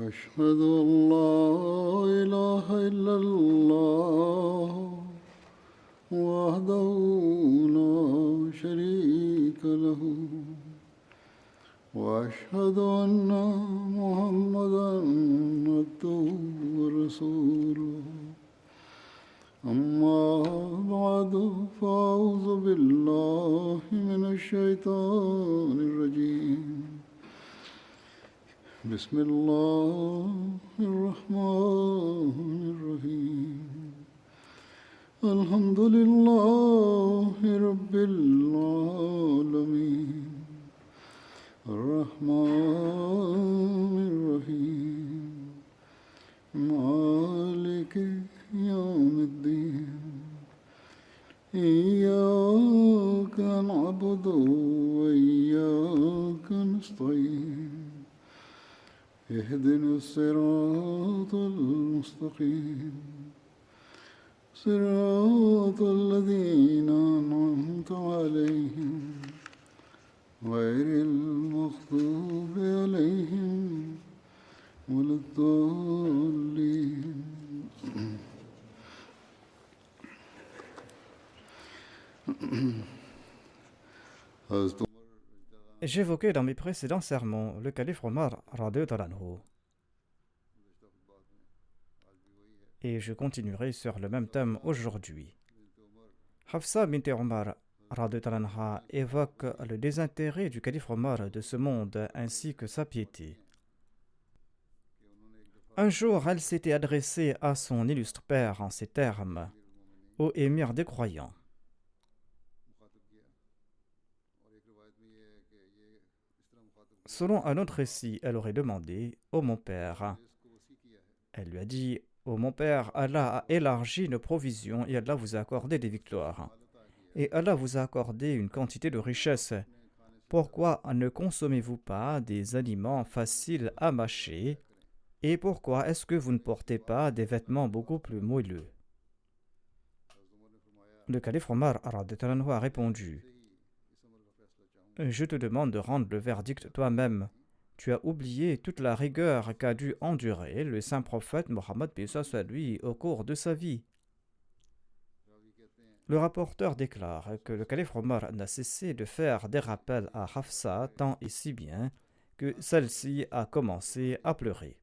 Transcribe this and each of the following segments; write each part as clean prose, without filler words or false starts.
أشهد أن لا إله إلا الله وحده لا شريك له وأشهد أن محمدا عبده ورسوله أما بعد فأعوذ بالله من الشيطان الرجيم بسم الله الرحمن الرحيم الحمد لله رب العالمين الرحمن الرحيم مالك يوم الدين إياك نعبد وإياك نستعين اهدنا الصراط المستقيم صراط الذين أنعمت عليهم غير المغضوب عليهم ولا الضالين. J'évoquais dans mes précédents sermons le calife Omar radhiyallahu anhu. Et je continuerai sur le même thème aujourd'hui. Hafsa bint Omar radhiyallahu anha évoque le désintérêt du calife Omar de ce monde ainsi que sa piété. Un jour, elle s'était adressée à son illustre père en ces termes: Ô émir des croyants, selon un autre récit, elle aurait demandé: Ô mon père. Elle lui a dit: Ô mon père, Allah a élargi nos provisions et Allah vous a accordé des victoires. Et Allah vous a accordé une quantité de richesses. Pourquoi ne consommez-vous pas des aliments faciles à mâcher? Et pourquoi est-ce que vous ne portez pas des vêtements beaucoup plus moelleux? Le calife Omar radhiyallahu anhu a répondu: Je te demande de rendre le verdict toi-même. Tu as oublié toute la rigueur qu'a dû endurer le saint prophète Mohammed lui au cours de sa vie. Le rapporteur déclare que le calife Omar n'a cessé de faire des rappels à Hafsa tant et si bien que celle-ci a commencé à pleurer.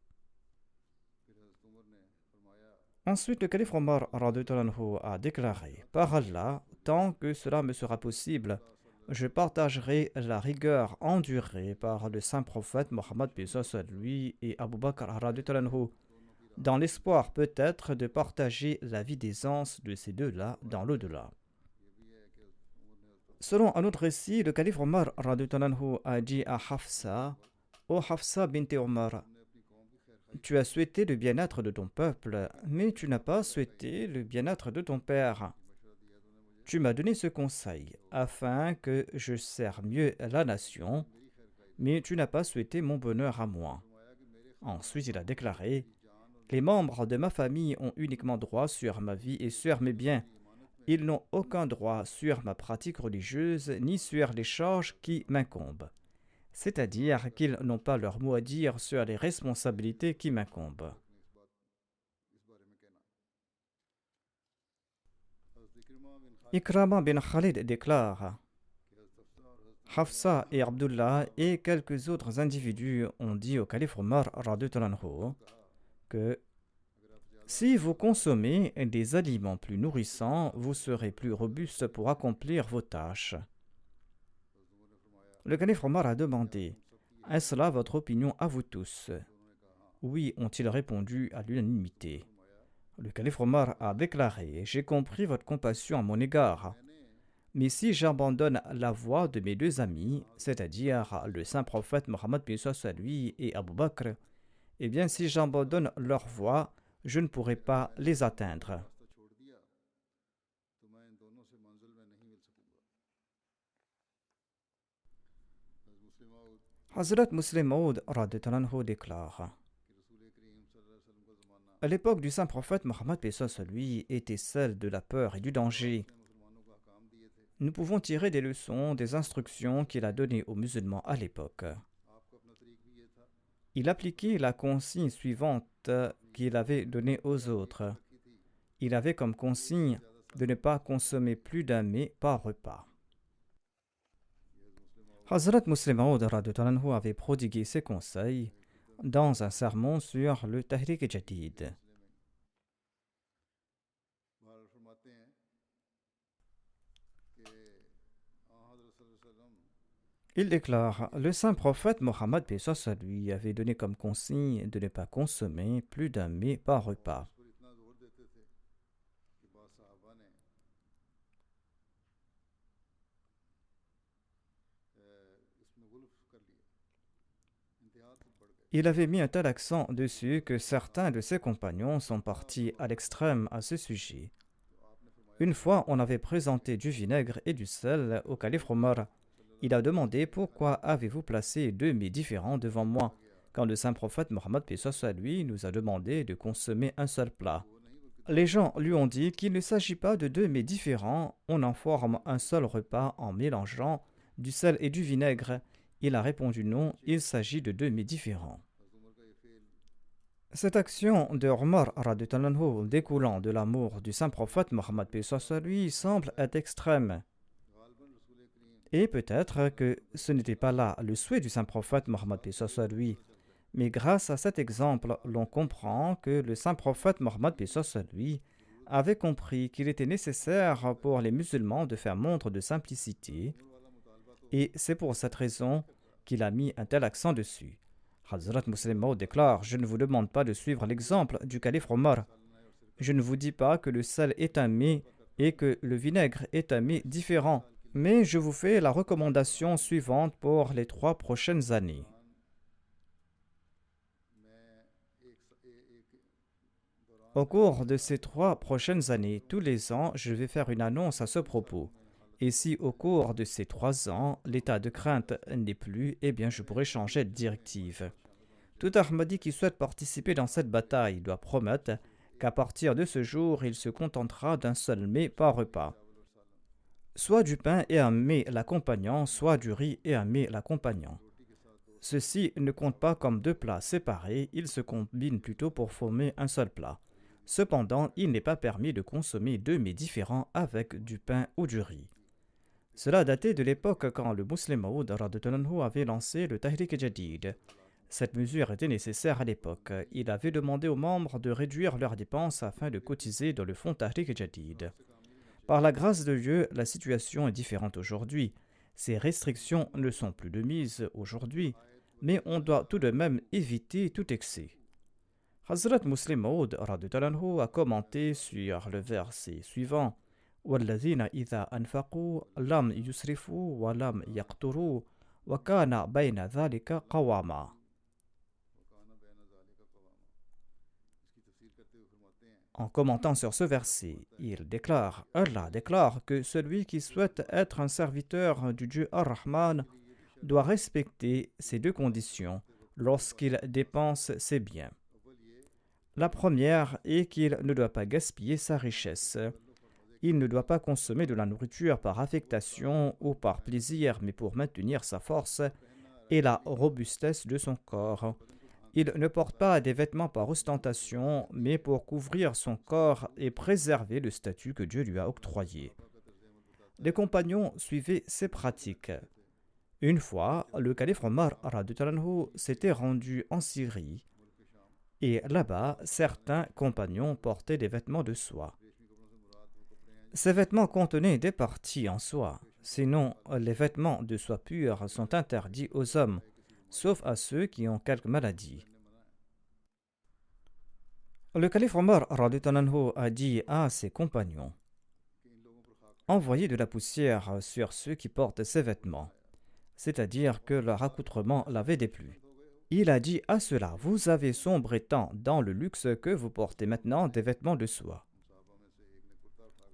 Ensuite, le calife Omar radhiyallahu anhu a déclaré: Par Allah, tant que cela me sera possible, je partagerai la rigueur endurée par le saint prophète Mohammed lui et Abu Bakr radhiyallahu anhu, dans l'espoir peut-être de partager la vie d'aisance de ces deux-là dans l'au-delà. Selon un autre récit, le calife Omar radhiyallahu anhu a dit à Hafsa: Ô Hafsa bint Omar, tu as souhaité le bien-être de ton peuple, mais tu n'as pas souhaité le bien-être de ton père. Tu m'as donné ce conseil afin que je sers mieux la nation, mais tu n'as pas souhaité mon bonheur à moi. Ensuite, il a déclaré: Les membres de ma famille ont uniquement droit sur ma vie et sur mes biens. Ils n'ont aucun droit sur ma pratique religieuse ni sur les charges qui m'incombent. C'est-à-dire qu'ils n'ont pas leur mot à dire sur les responsabilités qui m'incombent. Ikrama bin Khalid déclare: Hafsa et Abdullah et quelques autres individus ont dit au calife Omar radhiyallahu anhu que si vous consommez des aliments plus nourrissants, vous serez plus robuste pour accomplir vos tâches. Le calife Omar a demandé: Est-ce là votre opinion à vous tous? Oui, ont-ils répondu à l'unanimité. Le calife Omar a déclaré: J'ai compris votre compassion à mon égard. Mais si j'abandonne la voie de mes deux amis, c'est-à-dire le saint prophète Mohammed lui et Abu Bakr, eh bien si j'abandonne leur voie, je ne pourrai pas les atteindre. Hazrat Muslim Maud radhiyallahu anhu déclare: À l'époque du saint prophète Mohammed lui était celle de la peur et du danger. Nous pouvons tirer des leçons des instructions qu'il a données aux musulmans à l'époque. Il appliquait la consigne suivante qu'il avait donnée aux autres. Il avait comme consigne de ne pas consommer plus d'un mets par repas. Hazrat Muslim Maud radhiyallahu anhu avait prodigué ses conseils dans un sermon sur le Tahrik Jadid. Il déclare: le saint prophète Mohammed paix soit sur lui avait donné comme consigne de ne pas consommer plus d'un mets par repas. Il avait mis un tel accent dessus que certains de ses compagnons sont partis à l'extrême à ce sujet. Une fois, on avait présenté du vinaigre et du sel au calife Omar. Il a demandé: pourquoi avez-vous placé deux mets différents devant moi, quand le saint prophète Mohammed paix soit sur lui nous a demandé de consommer un seul plat. Les gens lui ont dit qu'il ne s'agit pas de deux mets différents, on en forme un seul repas en mélangeant du sel et du vinaigre. Il a répondu: non, il s'agit de deux mets différents. Cette action de Omar radhiyallahu anhu découlant de l'amour du saint prophète Mohammed paix soit sur lui semble être extrême. Et peut-être que ce n'était pas là le souhait du saint prophète Mohammed paix soit sur lui, mais grâce à cet exemple, l'on comprend que le saint prophète Mohammed paix soit sur lui avait compris qu'il était nécessaire pour les musulmans de faire montre de simplicité, et c'est pour cette raison qu'il a mis un tel accent dessus. Hazrat Muslim Maud déclare: je ne vous demande pas de suivre l'exemple du calife Omar. Je ne vous dis pas que le sel est un mets et que le vinaigre est un mets différent, mais je vous fais la recommandation suivante pour les 3 prochaines années. Au cours de ces 3 prochaines années, tous les ans, je vais faire une annonce à ce propos. Et si au cours de ces 3 ans, l'état de crainte n'est plus, eh bien je pourrai changer de directive. Tout Ahmadi qui souhaite participer dans cette bataille doit promettre qu'à partir de ce jour, il se contentera d'un seul mets par repas. Soit du pain et un mets l'accompagnant, soit du riz et un mets l'accompagnant. Ceci ne compte pas comme 2 plats séparés, ils se combinent plutôt pour former un seul plat. Cependant, il n'est pas permis de consommer 2 mets différents avec du pain ou du riz. Cela datait de l'époque quand le Muslim Maud radhiyallahu anhu avait lancé le Tahrik Jadid. Cette mesure était nécessaire à l'époque. Il avait demandé aux membres de réduire leurs dépenses afin de cotiser dans le fonds Tahrik Jadid. Par la grâce de Dieu, la situation est différente aujourd'hui. Ces restrictions ne sont plus de mise aujourd'hui, mais on doit tout de même éviter tout excès. Hazrat Muslim Maud radhiyallahu anhu a commenté sur le verset suivant: وَالَّذِينَ إِذَا أَنْفَقُوا لَمْ يُسْرِفُوا وَلَمْ يَقْتُرُوا وَكَانَ بَيْنَ ذَلِكَ قَوَامًا. En commentant sur ce verset, Allah déclare que celui qui souhaite être un serviteur du Dieu Ar-Rahman doit respecter ces 2 conditions lorsqu'il dépense ses biens. La première est qu'il ne doit pas gaspiller sa richesse. Il ne doit pas consommer de la nourriture par affectation ou par plaisir, mais pour maintenir sa force et la robustesse de son corps. Il ne porte pas des vêtements par ostentation, mais pour couvrir son corps et préserver le statut que Dieu lui a octroyé. Les compagnons suivaient ces pratiques. Une fois, le calife Omar radhiyallahu anhu s'était rendu en Syrie, et là-bas, certains compagnons portaient des vêtements de soie. Ces vêtements contenaient des parties en soie, sinon les vêtements de soie pure sont interdits aux hommes, sauf à ceux qui ont quelque maladie. Le calife Omar radhiyallahu anhu a dit à ses compagnons: envoyez de la poussière sur ceux qui portent ces vêtements, c'est-à-dire que leur accoutrement l'avait déplu. Il a dit à ceux-là: vous avez sombré tant dans le luxe que vous portez maintenant des vêtements de soie.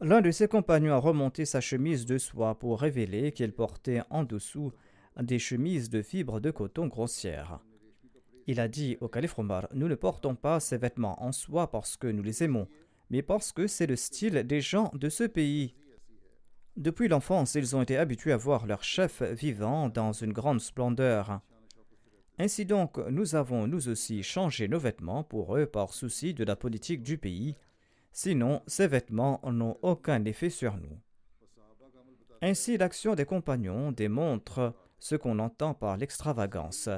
L'un de ses compagnons a remonté sa chemise de soie pour révéler qu'il portait en dessous des chemises de fibres de coton grossières. Il a dit au calife Omar: nous ne portons pas ces vêtements en soie parce que nous les aimons, mais parce que c'est le style des gens de ce pays. Depuis l'enfance, ils ont été habitués à voir leur chef vivant dans une grande splendeur. Ainsi donc, nous avons nous aussi changé nos vêtements pour eux par souci de la politique du pays, sinon ces vêtements n'ont aucun effet sur nous. Ainsi, l'action des compagnons démontre ce qu'on entend par l'extravagance.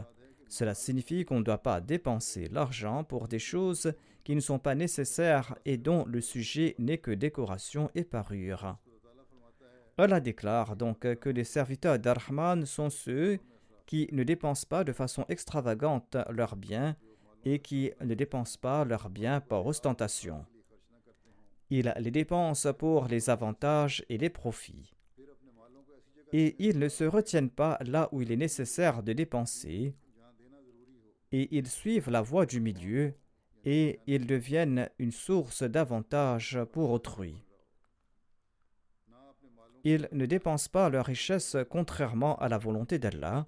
Cela signifie qu'on ne doit pas dépenser l'argent pour des choses qui ne sont pas nécessaires et dont le sujet n'est que décoration et parure. Allah déclare donc que les serviteurs d'Ar-Rahman sont ceux qui ne dépensent pas de façon extravagante leurs biens et qui ne dépensent pas leurs biens par ostentation. Ils les dépensent pour les avantages et les profits. Et ils ne se retiennent pas là où il est nécessaire de dépenser, et ils suivent la voie du milieu, et ils deviennent une source d'avantages pour autrui. Ils ne dépensent pas leur richesse contrairement à la volonté d'Allah,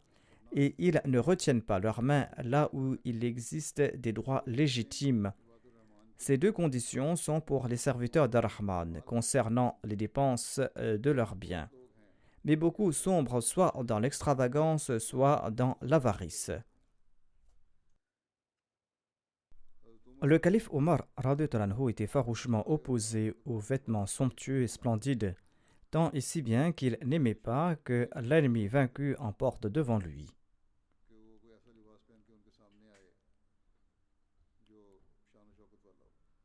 et ils ne retiennent pas leurs mains là où il existe des droits légitimes. Ces deux conditions sont pour les serviteurs d'Ar-Rahman concernant les dépenses de leurs biens. Mais beaucoup sombrent soit dans l'extravagance, soit dans l'avarice. Le calife Omar radhiyallahu anhu était farouchement opposé aux vêtements somptueux et splendides, tant et si bien qu'il n'aimait pas que l'ennemi vaincu emporte devant lui.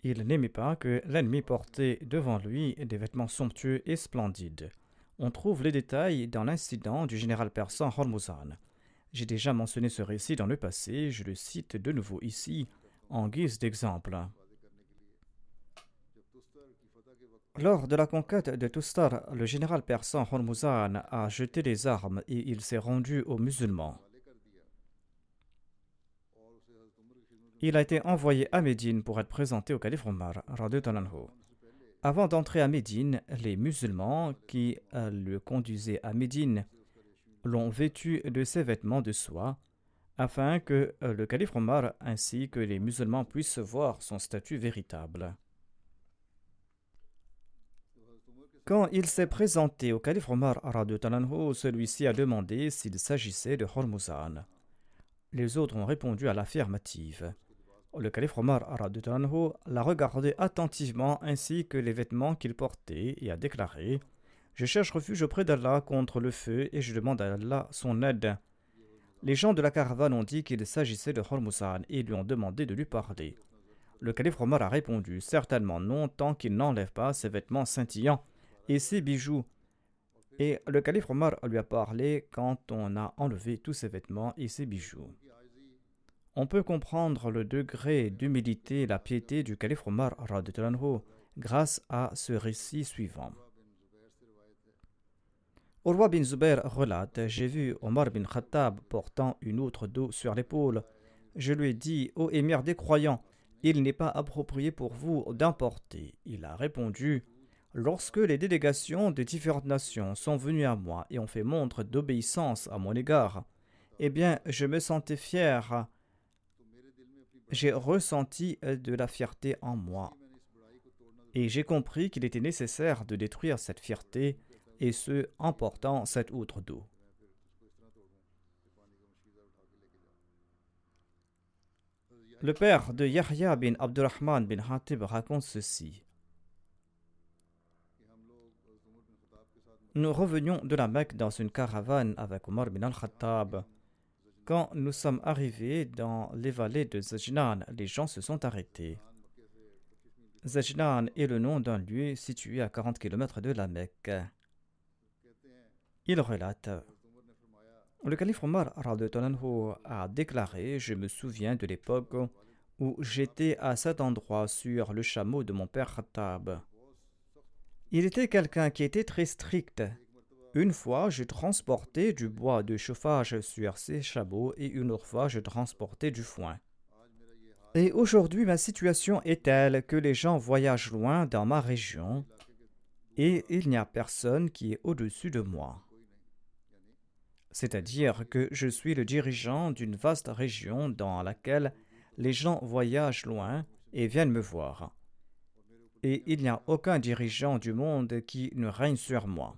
Il n'aimait pas que l'ennemi portait devant lui des vêtements somptueux et splendides. On trouve les détails dans l'incident du général persan Hormuzan. J'ai déjà mentionné ce récit dans le passé, je le cite de nouveau ici, en guise d'exemple. Lors de la conquête de Tustar, le général persan Hormuzan a jeté les armes et il s'est rendu aux musulmans. Il a été envoyé à Médine pour être présenté au calife Omar radhiyallahu anhu. Avant d'entrer à Médine, les musulmans qui le conduisaient à Médine l'ont vêtu de ses vêtements de soie, afin que le calife Omar ainsi que les musulmans puissent voir son statut véritable. Quand il s'est présenté au calife Omar radhiyallahu anhu, celui-ci a demandé s'il s'agissait de Hormuzan. Les autres ont répondu à l'affirmative. Le calife Omar radhiyallahu anhu l'a regardé attentivement ainsi que les vêtements qu'il portait et a déclaré « Je cherche refuge auprès d'Allah contre le feu et je demande à Allah son aide. » Les gens de la caravane ont dit qu'il s'agissait de Hormuzan et lui ont demandé de lui parler. Le calife Omar a répondu « Certainement non, tant qu'il n'enlève pas ses vêtements scintillants et ses bijoux. » Et le calife Omar lui a parlé quand on a enlevé tous ses vêtements et ses bijoux. On peut comprendre le degré d'humilité et la piété du calife Omar radhiyallahu anhu grâce à ce récit suivant. Urwa bin Zubair relate « J'ai vu Omar bin Khattab portant une outre d'eau sur l'épaule. Je lui ai dit « Ô émir des croyants, il n'est pas approprié pour vous d'importer. » Il a répondu « Lorsque les délégations de différentes nations sont venues à moi et ont fait montre d'obéissance à mon égard, eh bien, je me sentais fier. J'ai ressenti de la fierté en moi. Et j'ai compris qu'il était nécessaire de détruire cette fierté, et ce, en portant cette outre d'eau. » Le père de Yahya bin Abdurrahman bin Hatib raconte ceci. Nous revenions de la Mecque dans une caravane avec Omar bin al-Khattab. Quand nous sommes arrivés dans les vallées de Zajnan, les gens se sont arrêtés. Zajnan est le nom d'un lieu situé à 40 km de la Mecque. Il relate le calife Omar radhiyallahu anhu a déclaré « Je me souviens de l'époque où j'étais à cet endroit sur le chameau de mon père Khattab. Il était quelqu'un qui était très strict. Une fois, je transportais du bois de chauffage sur ces chameaux et une autre fois, je transportais du foin. Et aujourd'hui, ma situation est telle que les gens voyagent loin dans ma région et il n'y a personne qui est au-dessus de moi. C'est-à-dire que je suis le dirigeant d'une vaste région dans laquelle les gens voyagent loin et viennent me voir. Et il n'y a aucun dirigeant du monde qui ne règne sur moi. »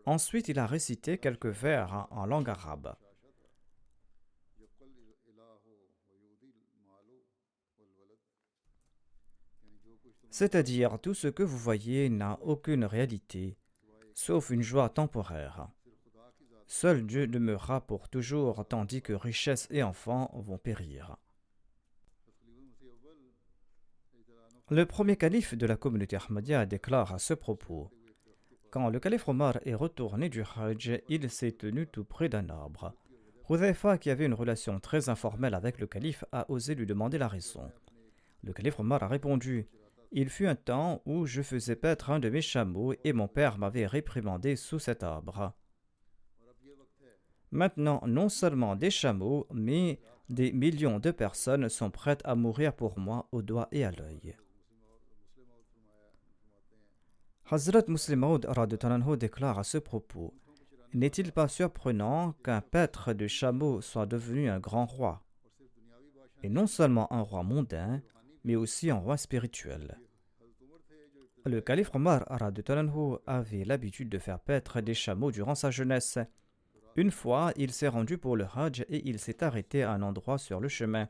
Ensuite, il a récité quelques vers en langue arabe. C'est-à-dire, tout ce que vous voyez n'a aucune réalité, sauf une joie temporaire. Seul Dieu demeurera pour toujours, tandis que richesse et enfants vont périr. Le premier calife de la communauté Ahmadiyya déclare à ce propos: quand le calife Omar est retourné du Hajj, il s'est tenu tout près d'un arbre. Hudhayfa, qui avait une relation très informelle avec le calife, a osé lui demander la raison. Le calife Omar a répondu: il fut un temps où je faisais paître un de mes chameaux et mon père m'avait réprimandé sous cet arbre. Maintenant, non seulement des chameaux, mais des millions de personnes sont prêtes à mourir pour moi au doigt et à l'œil. Hazrat Muslim Maud déclare à ce propos: n'est-il pas surprenant qu'un paître de chameaux soit devenu un grand roi, et non seulement un roi mondain, mais aussi un roi spirituel? Le calife Omar avait l'habitude de faire paître des chameaux durant sa jeunesse. Une fois, il s'est rendu pour le Hajj et il s'est arrêté à un endroit sur le chemin.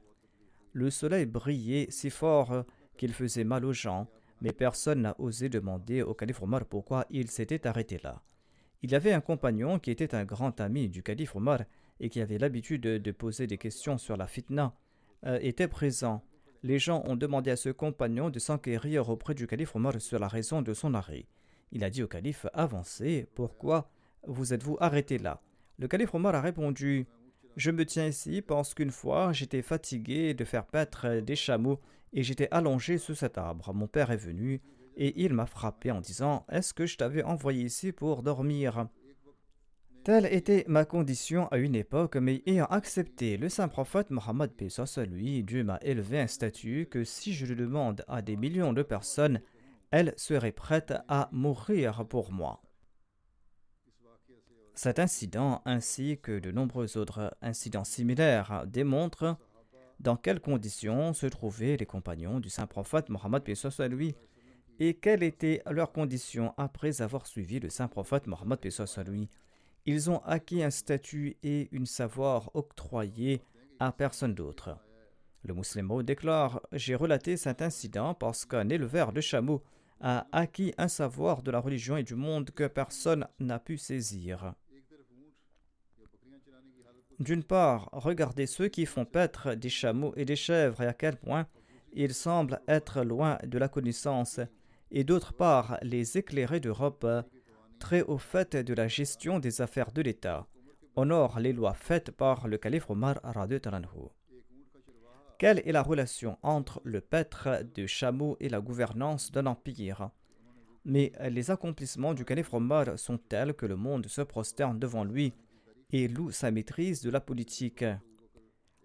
Le soleil brillait si fort qu'il faisait mal aux gens, mais personne n'a osé demander au calife Omar pourquoi il s'était arrêté là. Il y avait un compagnon qui était un grand ami du calife Omar et qui avait l'habitude de poser des questions sur la fitna, était présent. Les gens ont demandé à ce compagnon de s'enquérir auprès du calife Omar sur la raison de son arrêt. Il a dit au calife: avancez, pourquoi vous êtes-vous arrêté là? Le calife Omar a répondu: je me tiens ici parce qu'une fois j'étais fatigué de faire paître des chameaux et j'étais allongé sous cet arbre. Mon père est venu et il m'a frappé en disant: est-ce que je t'avais envoyé ici pour dormir? Telle était ma condition à une époque, mais ayant accepté le saint prophète Mohammed, paix soit lui, Dieu m'a élevé un statut que si je le demande à des millions de personnes, elles seraient prêtes à mourir pour moi. Cet incident, ainsi que de nombreux autres incidents similaires, démontrent dans quelles conditions se trouvaient les compagnons du saint prophète Mohammed, paix soit lui, et quelles étaient leurs conditions après avoir suivi le saint prophète Mohammed, paix soit lui. Ils ont acquis un statut et une savoir octroyés à personne d'autre. Le musulman déclare: j'ai relaté cet incident parce qu'un éleveur de chameaux a acquis un savoir de la religion et du monde que personne n'a pu saisir. D'une part, regardez ceux qui font paître des chameaux et des chèvres et à quel point ils semblent être loin de la connaissance, et d'autre part, les éclairés d'Europe, très au fait de la gestion des affaires de l'État, honorent les lois faites par le calife Omar radhiyallahu anhu. Quelle est la relation entre le paître de chameaux et la gouvernance d'un empire? Mais les accomplissements du calife Omar sont tels que le monde se prosterne devant lui et loue sa maîtrise de la politique.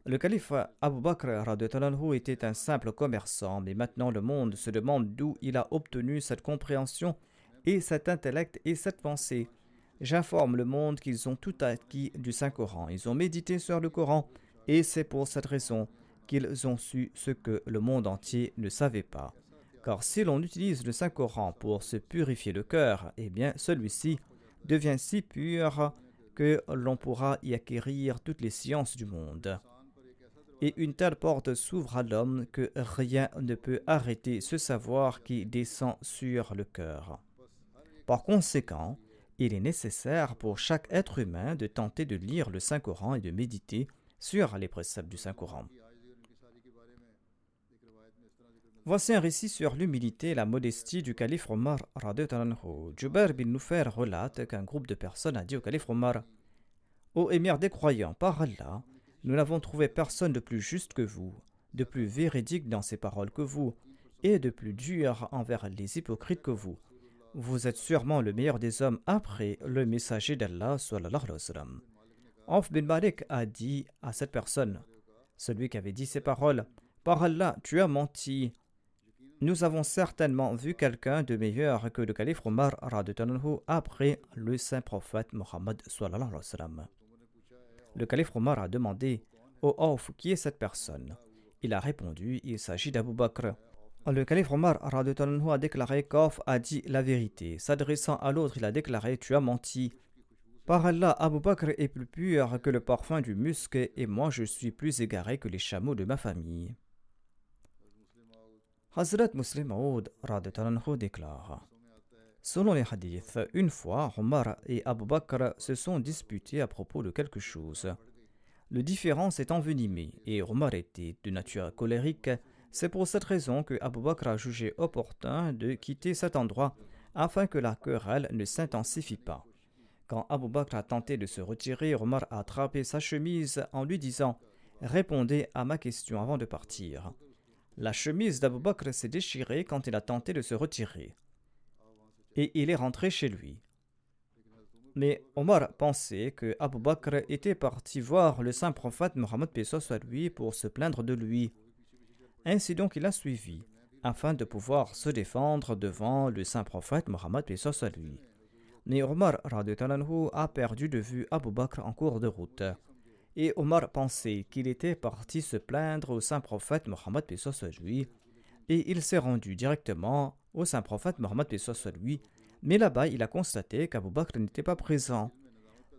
Le calife Abu Bakr radhiyallahu anhu était un simple commerçant, mais maintenant le monde se demande d'où il a obtenu cette compréhension et cet intellect et cette pensée. J'informe le monde qu'ils ont tout acquis du Saint-Coran. Ils ont médité sur le Coran et c'est pour cette raison qu'ils ont su ce que le monde entier ne savait pas. Car si l'on utilise le Saint-Coran pour se purifier le cœur, eh bien celui-ci devient si pur que l'on pourra y acquérir toutes les sciences du monde. Et une telle porte s'ouvre à l'homme que rien ne peut arrêter ce savoir qui descend sur le cœur. Par conséquent, il est nécessaire pour chaque être humain de tenter de lire le Saint-Coran et de méditer sur les préceptes du Saint-Coran. Voici un récit sur l'humilité et la modestie du calife Omar radhiyallahu anhu. Jubair bin Nufayr relate qu'un groupe de personnes a dit au calife Omar: ô émir des croyants, par Allah, nous n'avons trouvé personne de plus juste que vous, de plus véridique dans ses paroles que vous, et de plus dur envers les hypocrites que vous. Vous êtes sûrement le meilleur des hommes après le messager d'Allah sallallahu alayhi wa sallam. Auf bin Malik a dit à cette personne, celui qui avait dit ces paroles: par Allah, tu as menti. Nous avons certainement vu quelqu'un de meilleur que le calife Omar radhiyallahu anhu après le saint prophète Mohammed sallallahu alayhi wa sallam. Le calife Omar a demandé: ô Auf, qui est cette personne? Il a répondu: il s'agit d'Abu Bakr. Le calife Omar radhiyallahu anhu a déclaré qu'Auf a dit la vérité. S'adressant à l'autre, il a déclaré: tu as menti. Par Allah, Abu Bakr est plus pur que le parfum du musc et moi je suis plus égaré que les chameaux de ma famille. Hazrat Muslim Maud déclare: selon les hadiths, une fois, Omar et Abu Bakr se sont disputés à propos de quelque chose. Le différend s'est envenimé et Omar était de nature colérique. C'est pour cette raison que Abu Bakr a jugé opportun de quitter cet endroit afin que la querelle ne s'intensifie pas. Quand Abu Bakr a tenté de se retirer, Omar a attrapé sa chemise en lui disant: « Répondez à ma question avant de partir. » La chemise d'Abu Bakr s'est déchirée quand il a tenté de se retirer. Et il est rentré chez lui. Mais Omar pensait que Abu Bakr était parti voir le saint prophète Mohammed paix soit lui pour se plaindre de lui. Ainsi donc il a suivi, afin de pouvoir se défendre devant le saint prophète Mohammed paix soit lui. Mais Omar a perdu de vue Abu Bakr en cours de route. Et Omar pensait qu'il était parti se plaindre au saint prophète Mohammed paix soit lui. Et il s'est rendu directement au saint prophète Mohammed paix soit lui. Mais là-bas, il a constaté qu'Abu Bakr n'était pas présent.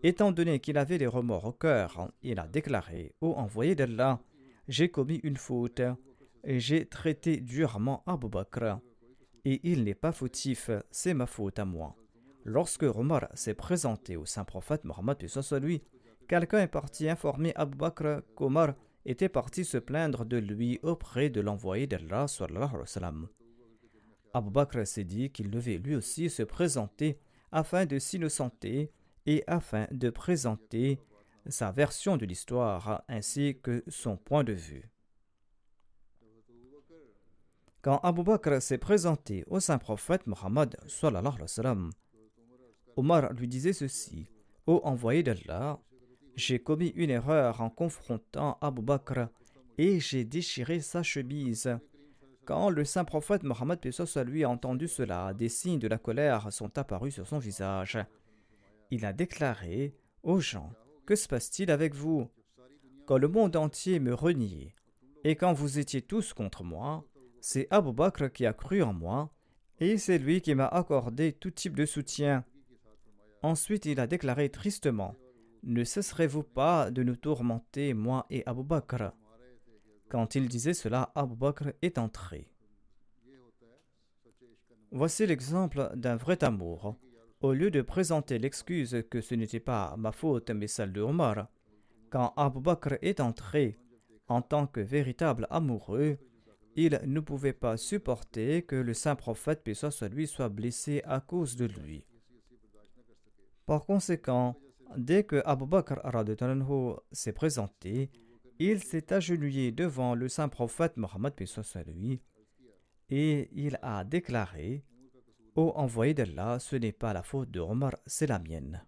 Étant donné qu'il avait des remords au cœur, il a déclaré: « Ô envoyé d'Allah, j'ai commis une faute et j'ai traité durement Abu Bakr. Et il n'est pas fautif, c'est ma faute à moi. » Lorsque Omar s'est présenté au saint prophète Mohammed paix soit lui, quelqu'un est parti informer Abu Bakr qu'Omar était parti se plaindre de lui auprès de l'envoyé d'Allah sallallahu alayhi wa sallam. Abu Bakr s'est dit qu'il devait lui aussi se présenter afin de s'innocenter et afin de présenter sa version de l'histoire ainsi que son point de vue. Quand Abu Bakr s'est présenté au saint prophète Mohammed sallallahu alayhi wa sallam, Omar lui disait ceci: « Ô envoyé d'Allah, j'ai commis une erreur en confrontant Abu Bakr et j'ai déchiré sa chemise. » Quand le saint prophète Mohammed paix soit lui a entendu cela, des signes de la colère sont apparus sur son visage. Il a déclaré aux gens: « Que se passe-t-il avec vous? Quand le monde entier me reniait et quand vous étiez tous contre moi, c'est Abu Bakr qui a cru en moi et c'est lui qui m'a accordé tout type de soutien. » Ensuite, il a déclaré tristement: « Ne cesserez-vous pas de nous tourmenter, moi et Abu Bakr ?» Quand il disait cela, Abu Bakr est entré. Voici l'exemple d'un vrai amour. Au lieu de présenter l'excuse que ce n'était pas ma faute mais celle de Omar, quand Abu Bakr est entré en tant que véritable amoureux, il ne pouvait pas supporter que le saint prophète paix soit lui soit blessé à cause de lui. Par conséquent, dès que Abu Bakr s'est présenté, il s'est agenouillé devant le saint prophète Mohammed paix soit lui et il a déclaré: « Ô envoyé d'Allah, ce n'est pas la faute de Omar, c'est la mienne. »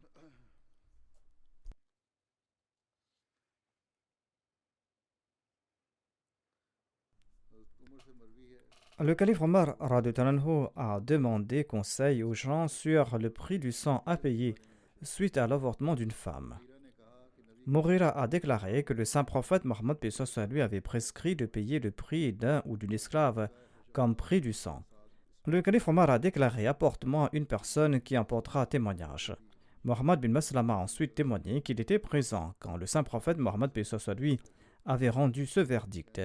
Le calife Omar a demandé conseil aux gens sur le prix du sang à payer suite à l'avortement d'une femme. Mourira a déclaré que le saint prophète Mohammed paix soit lui avait prescrit de payer le prix d'un ou d'une esclave comme prix du sang. Le calife Omar a déclaré: « Apporte-moi une personne qui apportera témoignage. » Mohammed bin Maslama a ensuite témoigné qu'il était présent quand le saint prophète Mohammed paix soit lui avait rendu ce verdict: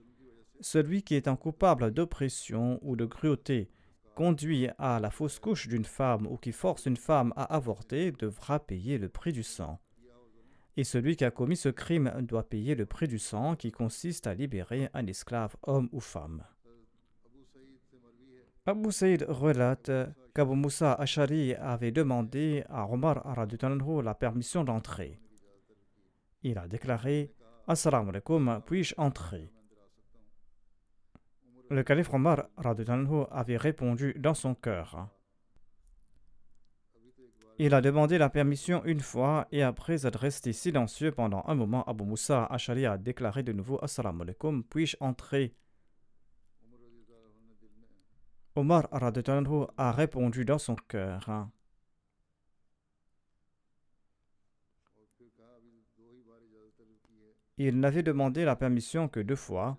« Celui qui est coupable d'oppression ou de cruauté conduit à la fausse couche d'une femme ou qui force une femme à avorter devra payer le prix du sang. Et celui qui a commis ce crime doit payer le prix du sang qui consiste à libérer un esclave homme ou femme. » Abu Saïd relate qu'Abu Moussa Ashari avait demandé à Omar la permission d'entrer. Il a déclaré: « Assalamu alaikum, puis-je entrer ?» Le calife Omar avait répondu dans son cœur. Il a demandé la permission une fois et après être resté silencieux pendant un moment, Abu Moussa Ashari a déclaré de nouveau: « Assalamu alaikum, puis-je entrer ?» Omar a répondu dans son cœur. Il n'avait demandé la permission que 2 fois,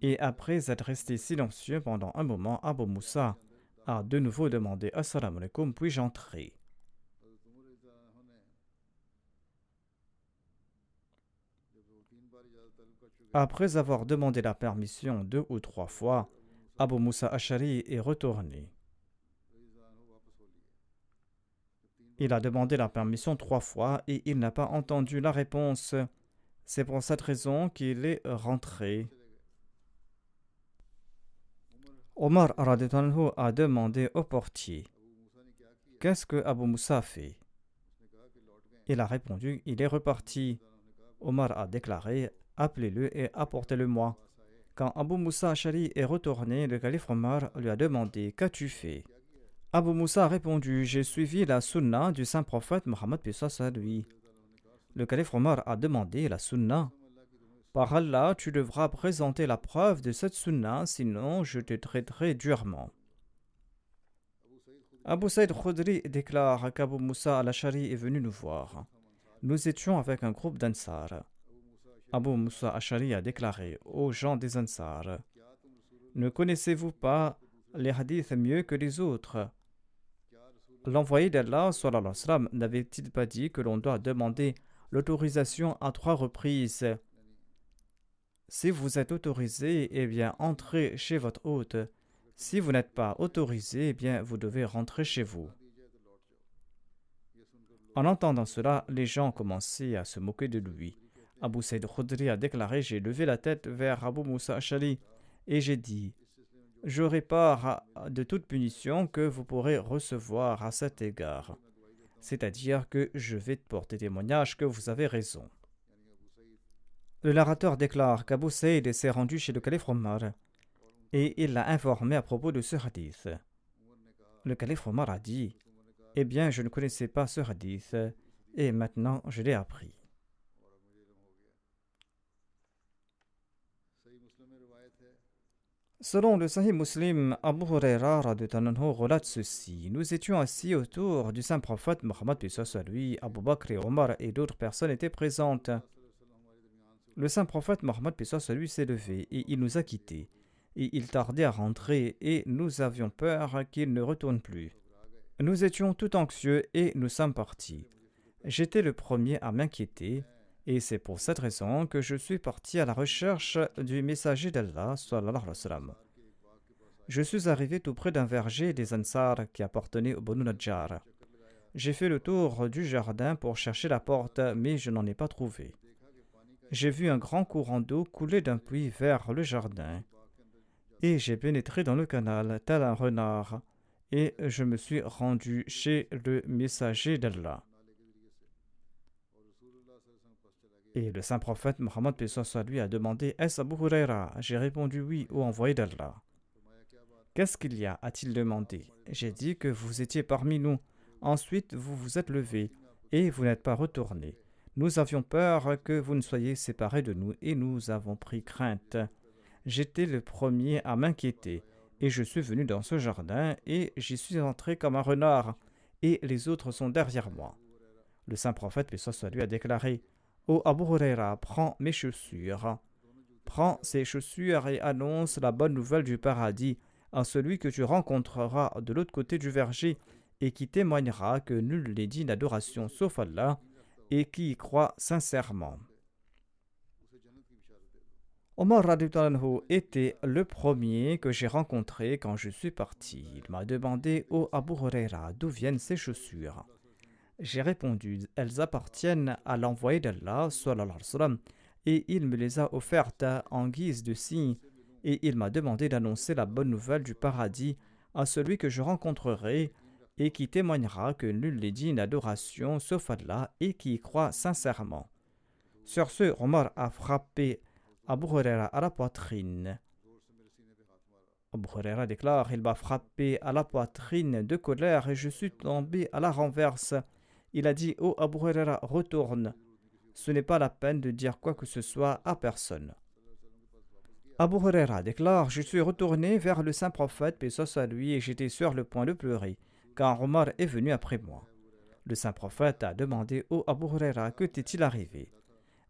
et après être resté silencieux pendant un moment, Abu Moussa a de nouveau demandé: « Assalamu alaikum, puis-je entrer ?» Après avoir demandé la permission 2 ou 3 fois, Abu Musa Ash'ari est retourné. Il a demandé la permission 3 fois et il n'a pas entendu la réponse. C'est pour cette raison qu'il est rentré. Omar radhiyallahu anhu a demandé au portier: qu'est-ce que Abu Musa a fait? Il a répondu: il est reparti. Omar a déclaré: appelez-le et apportez-le-moi. Quand Abu Musa Ash'ari est retourné, le calife Omar lui a demandé: qu'as-tu fait? Abu Musa a répondu: j'ai suivi la sunna du saint prophète Mohammed paix soit sur lui. Le calife Omar a demandé: la sunna? Par Allah, tu devras présenter la preuve de cette sunna, sinon je te traiterai durement. Abu Saïd Khudri déclare qu'Abu Musa al-Ash'ari est venu nous voir. Nous étions avec un groupe d'Ansar. Abu Musa al-Ash'ari a déclaré aux gens des Ansar: ne connaissez-vous pas les hadiths mieux que les autres? L'envoyé d'Allah sallallahu alayhi wa sallam n'avait-il pas dit que l'on doit demander l'autorisation à 3 reprises? Si vous êtes autorisé, eh bien entrez chez votre hôte. Si vous n'êtes pas autorisé, eh bien vous devez rentrer chez vous. En entendant cela, les gens ont commencé à se moquer de lui. Abu Saïd Khudri a déclaré: j'ai levé la tête vers Abu Musa Ash'ari et j'ai dit: j'aurai peur de toute punition que vous pourrez recevoir à cet égard. C'est-à-dire que je vais porter témoignage que vous avez raison. Le narrateur déclare qu'Abu Saïd s'est rendu chez le calife Omar et il l'a informé à propos de ce hadith. Le calife Omar a dit: eh bien, je ne connaissais pas ce hadith et maintenant je l'ai appris. Selon le Sahih Muslim, Abu Huraira relate ceci: nous étions assis autour du saint prophète Mohammed paix soit sur lui. Abu Bakr et Omar et d'autres personnes étaient présentes. Le saint prophète Mohammed paix soit sur lui s'est levé et il nous a quittés. Et il tardait à rentrer et nous avions peur qu'il ne retourne plus. Nous étions tout anxieux et nous sommes partis. J'étais le premier à m'inquiéter et c'est pour cette raison que je suis parti à la recherche du messager d'Allah sallallahu alayhi wa sallam. Je suis arrivé tout près d'un verger des Ansar qui appartenait au Banu Najjar. J'ai fait le tour du jardin pour chercher la porte, mais je n'en ai pas trouvé. J'ai vu un grand courant d'eau couler d'un puits vers le jardin et j'ai pénétré dans le canal tel un renard et je me suis rendu chez le messager d'Allah. Et le saint prophète Mohammed paix soit sur lui a demandé: est-ce Abu Huraira? J'ai répondu: oui, ô envoyé d'Allah. Qu'est-ce qu'il y a? A-t-il demandé. J'ai dit que vous étiez parmi nous. Ensuite, vous vous êtes levé et vous n'êtes pas retourné. Nous avions peur que vous ne soyez séparés de nous et nous avons pris crainte. J'étais le premier à m'inquiéter et je suis venu dans ce jardin et j'y suis entré comme un renard et les autres sont derrière moi. Le saint prophète paix soit sur lui a déclaré: ô Abu Huraira, prends mes chaussures. Prends ces chaussures et annonce la bonne nouvelle du paradis à celui que tu rencontreras de l'autre côté du verger et qui témoignera que nul n'est digne d'adoration sauf Allah et qui y croit sincèrement. Omar radhiyallahu anhu était le premier que j'ai rencontré quand je suis parti. Il m'a demandé: ô Abu Huraira, d'où viennent ces chaussures? J'ai répondu: elles appartiennent à l'envoyé d'Allah sallallahu alayhi wa sallam et il me les a offertes en guise de signe et il m'a demandé d'annoncer la bonne nouvelle du paradis à celui que je rencontrerai et qui témoignera que nul n'est digne d'adoration sauf Allah et qui y croit sincèrement. Sur ce, Omar a frappé Abu Huraira à la poitrine. Abu Huraira déclare: il m'a frappé à la poitrine de colère et je suis tombé à la renverse. Il a dit: ô Abu Huraira, retourne. Ce n'est pas la peine de dire quoi que ce soit à personne. Abu Huraira déclare: je suis retourné vers le saint prophète paix soit sur lui et j'étais sur le point de pleurer quand Omar est venu après moi. Le saint prophète a demandé: ô Abu Huraira, que t'est-il arrivé?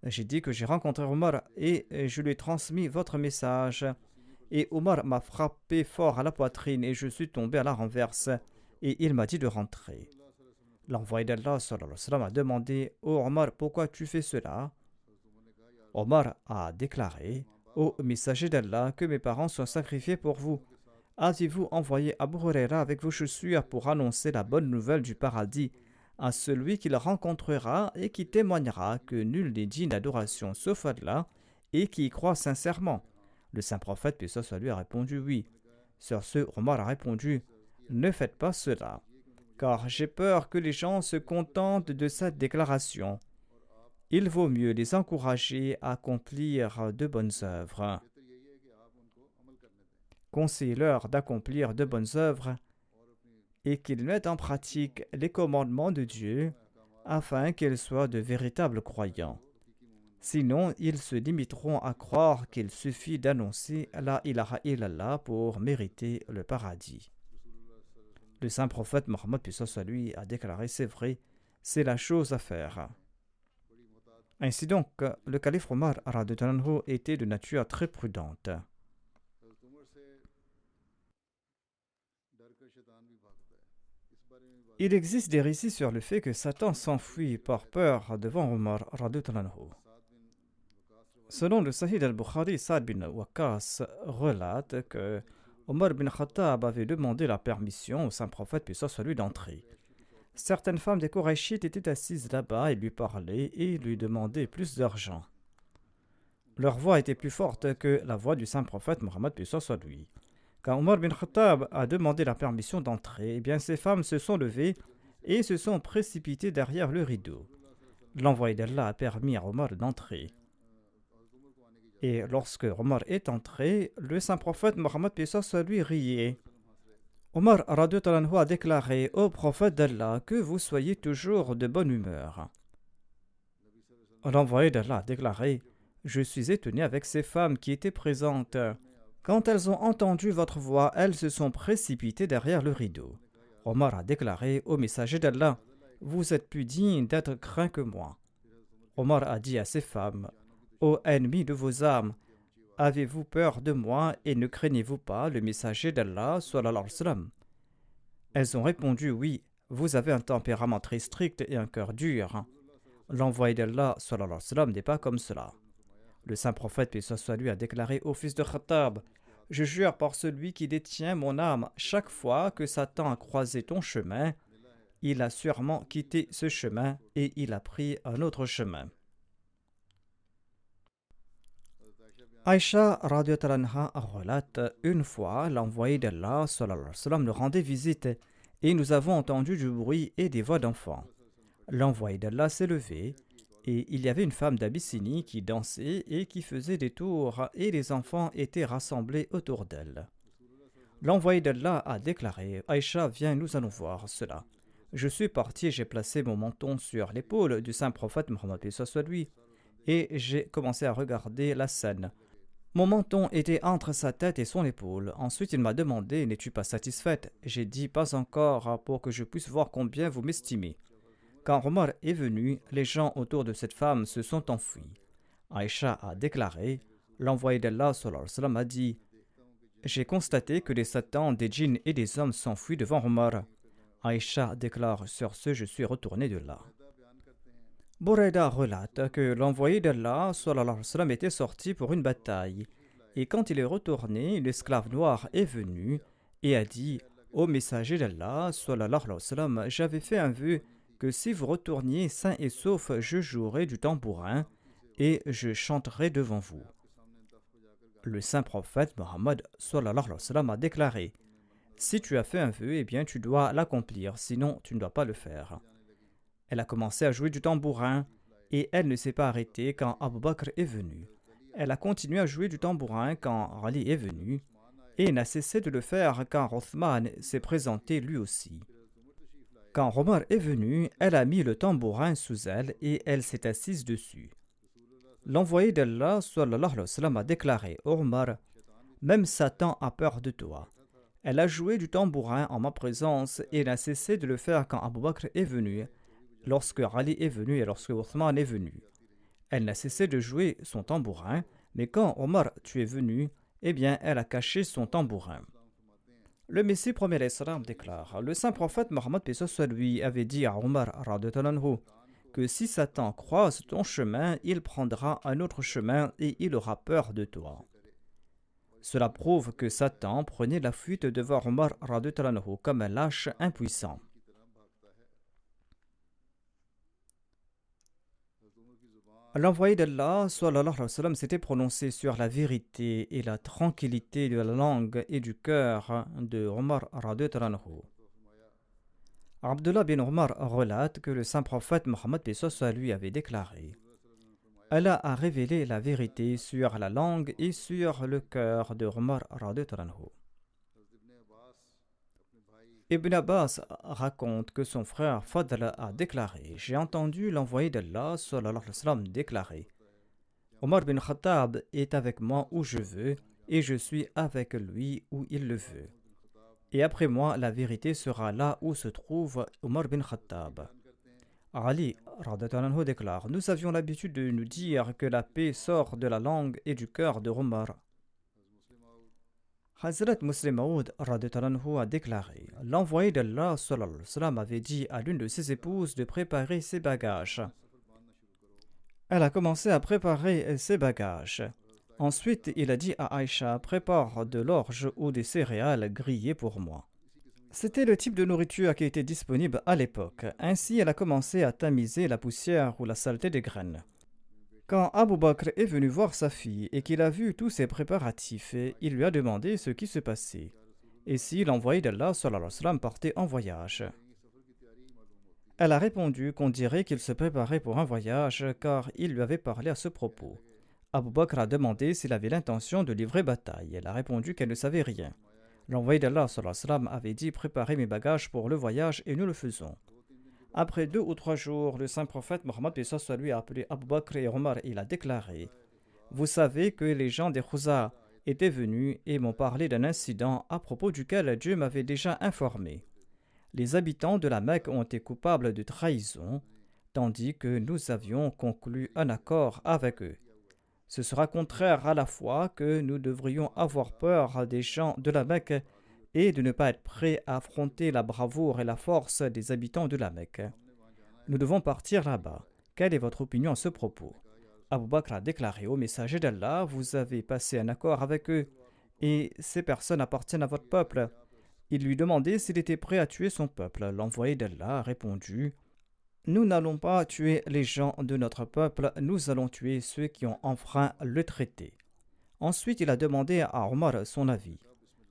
J'ai dit que j'ai rencontré Omar et je lui ai transmis votre message. Et Omar m'a frappé fort à la poitrine et je suis tombé à la renverse et il m'a dit de rentrer. L'envoyé d'Allah sallallahu alayhi wa sallam a demandé: ô Omar, pourquoi tu fais cela? Omar a déclaré: Ô messager d'Allah, que mes parents soient sacrifiés pour vous. Avez-vous envoyé Abu Huraira avec vos chaussures pour annoncer la bonne nouvelle du paradis à celui qu'il rencontrera et qui témoignera que nul n'est digne d'adoration sauf Allah et qui y croit sincèrement? Le saint prophète, paix soit sur lui, a répondu oui. Sur ce, Omar a répondu: Ne faites pas cela, car j'ai peur que les gens se contentent de cette déclaration. Il vaut mieux les encourager à accomplir de bonnes œuvres. Conseillez-leur d'accomplir de bonnes œuvres et qu'ils mettent en pratique les commandements de Dieu afin qu'ils soient de véritables croyants. Sinon, ils se limiteront à croire qu'il suffit d'annoncer la ilaha illallah pour mériter le paradis. Le saint prophète Mohammed, paix soit sur lui, a déclaré: c'est vrai, c'est la chose à faire. Ainsi donc, le calife Omar radhiyallahu anhu était de nature très prudente. Il existe des récits sur le fait que Satan s'enfuit par peur devant Omar radhiyallahu anhu. Selon le Sahih al-Bukhari, Saad bin Waqqas relate que Omar bin Khattab avait demandé la permission au saint prophète, puis soit sur lui, d'entrer. Certaines femmes des Korachites étaient assises là-bas et lui parlaient et lui demandaient plus d'argent. Leur voix était plus forte que la voix du saint prophète Mohammed, puis soit sur lui. Quand Omar bin Khattab a demandé la permission d'entrer, eh bien ces femmes se sont levées et se sont précipitées derrière le rideau. L'envoyé d'Allah a permis à Omar d'entrer. Et lorsque Omar est entré, le saint prophète Mohammed, paix soit sur lui, riait. Omar radhiyallahu anhu a déclaré: Ô prophète d'Allah, que vous soyez toujours de bonne humeur. L'envoyé d'Allah a déclaré: Je suis étonné avec ces femmes qui étaient présentes. Quand elles ont entendu votre voix, elles se sont précipitées derrière le rideau. Omar a déclaré: Ô messager d'Allah, vous êtes plus digne d'être craint que moi. Omar a dit à ces femmes: Ô ennemis de vos âmes, avez-vous peur de moi et ne craignez-vous pas le messager d'Allah sallallahu alayhi wa sallam? Elles ont répondu: Oui, vous avez un tempérament très strict et un cœur dur. L'envoyé d'Allah sallallahu alayhi wa sallam n'est pas comme cela. Le saint prophète, paix soit sur lui, a déclaré: Ô fils de Khattab, je jure par celui qui détient mon âme, chaque fois que Satan a croisé ton chemin, il a sûrement quitté ce chemin et il a pris un autre chemin. Aïcha radhiyallahu anha relate: Une fois, l'envoyé d'Allah sallallahu alayhi wa sallam nous rendait visite et nous avons entendu du bruit et des voix d'enfants. L'envoyé d'Allah s'est levé et il y avait une femme d'Abyssinie qui dansait et qui faisait des tours et les enfants étaient rassemblés autour d'elle. L'envoyé d'Allah a déclaré: Aïcha, viens, nous allons voir cela. Je suis parti et j'ai placé mon menton sur l'épaule du saint prophète Mohammed, paix soit sur lui, et j'ai commencé à regarder la scène. Mon menton était entre sa tête et son épaule. Ensuite, il m'a demandé: N'es-tu pas satisfaite? J'ai dit: Pas encore, pour que je puisse voir combien vous m'estimez. Quand Omar est venu, les gens autour de cette femme se sont enfuis. Aïcha a déclaré: L'envoyé d'Allah sallallahu alayhi wa sallam a dit: J'ai constaté que les satans, des djinns et des hommes s'enfuient devant Omar. Aïcha déclare: Sur ce, je suis retourné de là. Bouraïda relate que l'envoyé d'Allah sallallahu alayhi wa sallam était sorti pour une bataille. Et quand il est retourné, l'esclave noir est venu et a dit: Ô messager d'Allah sallallahu alayhi wa sallam, j'avais fait un vœu que si vous retourniez sain et sauf, je jouerai du tambourin et je chanterai devant vous. Le saint prophète Mohammed sallallahu alayhi wa sallam a déclaré: Si tu as fait un vœu, eh bien tu dois l'accomplir, sinon tu ne dois pas le faire. Elle a commencé à jouer du tambourin et elle ne s'est pas arrêtée quand Abu Bakr est venu. Elle a continué à jouer du tambourin quand Ali est venu et n'a cessé de le faire quand Othman s'est présenté lui aussi. Quand Omar est venu, elle a mis le tambourin sous elle et elle s'est assise dessus. L'envoyé d'Allah sallallahu alayhi wa sallam a déclaré: Omar, même Satan a peur de toi. Elle a joué du tambourin en ma présence et n'a cessé de le faire quand Abu Bakr est venu, lorsque Ali est venu et lorsque Othman est venu. Elle n'a cessé de jouer son tambourin, mais quand Omar tu es venu, eh bien elle a caché son tambourin. Le Messie premier Islam déclare: Le saint prophète Mohammed, paix soit sur lui, avait dit à Omar radhiyallahu anhu que si Satan croise ton chemin, il prendra un autre chemin et il aura peur de toi. Cela prouve que Satan prenait la fuite devant Omar radhiyallahu anhu comme un lâche impuissant. L'envoyé d'Allah sallallahu alayhi wa sallam s'était prononcé sur la vérité et la tranquillité de la langue et du cœur de Omar radhiyallahu anhu. Abdullah bin Omar relate que le saint prophète Mohammed lui avait déclaré: Allah a révélé la vérité sur la langue et sur le cœur de Omar radhiyallahu anhu. Ibn Abbas raconte que son frère Fadl a déclaré: J'ai entendu l'envoyé d'Allah sallallahu alayhi wa sallam déclarer: Omar bin Khattab est avec moi où je veux et je suis avec lui où il le veut. Et après moi, la vérité sera là où se trouve Omar bin Khattab. Ali radhiyallahu anhu déclare: Nous avions l'habitude de nous dire que la paix sort de la langue et du cœur de Omar. Hazrat Muslim Maud radhiyallahu anhu a déclaré: L'envoyé d'Allah sallallahu alayhi wa sallam avait dit à l'une de ses épouses de préparer ses bagages. Elle a commencé à préparer ses bagages. Ensuite, il a dit à Aïcha: Prépare de l'orge ou des céréales grillées pour moi. C'était le type de nourriture qui était disponible à l'époque. Ainsi, elle a commencé à tamiser la poussière ou la saleté des graines. Quand Abu Bakr est venu voir sa fille et qu'il a vu tous ses préparatifs, il lui a demandé ce qui se passait et si l'envoyé d'Allah sallallahu alayhi wa sallam partait en voyage. Elle a répondu qu'on dirait qu'il se préparait pour un voyage car il lui avait parlé à ce propos. Abu Bakr a demandé s'il avait l'intention de livrer bataille. Elle a répondu qu'elle ne savait rien. L'envoyé d'Allah sallallahu alayhi wa sallam avait dit: Préparez mes bagages pour le voyage et nous le faisons. Après 2 ou 3 jours, le saint prophète Mohammed lui a appelé Abu Bakr et Omar et il a déclaré: Vous savez que les gens des Khouza étaient venus et m'ont parlé d'un incident à propos duquel Dieu m'avait déjà informé. Les habitants de la Mecque ont été coupables de trahison, tandis que nous avions conclu un accord avec eux. Ce sera contraire à la foi que nous devrions avoir peur des gens de la Mecque et de ne pas être prêts à affronter la bravoure et la force des habitants de la Mecque. Nous devons partir là-bas. Quelle est votre opinion à ce propos? Abu Bakr a déclaré au messager d'Allah: Vous avez passé un accord avec eux et ces personnes appartiennent à votre peuple. Il lui demandait s'il était prêt à tuer son peuple. L'envoyé d'Allah a répondu: Nous n'allons pas tuer les gens de notre peuple, nous allons tuer ceux qui ont enfreint le traité. Ensuite, il a demandé à Omar son avis.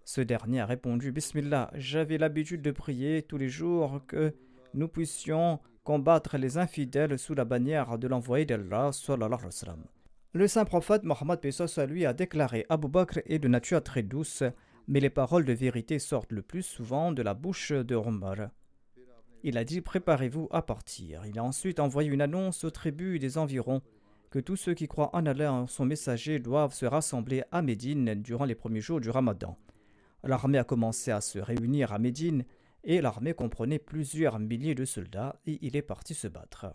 Ce dernier a répondu: Bismillah, j'avais l'habitude de prier tous les jours que nous puissions combattre les infidèles sous la bannière de l'envoyé d'Allah sallallahu alayhi wa sallam. Le saint prophète Mohammed lui a déclaré: Abu Bakr est de nature très douce, mais les paroles de vérité sortent le plus souvent de la bouche de Omar. Il a dit: Préparez-vous à partir. Il a ensuite envoyé une annonce aux tribus des environs que tous ceux qui croient en Allah et en son messager doivent se rassembler à Médine durant les premiers jours du Ramadan. L'armée a commencé à se réunir à Médine et l'armée comprenait plusieurs milliers de soldats et il est parti se battre.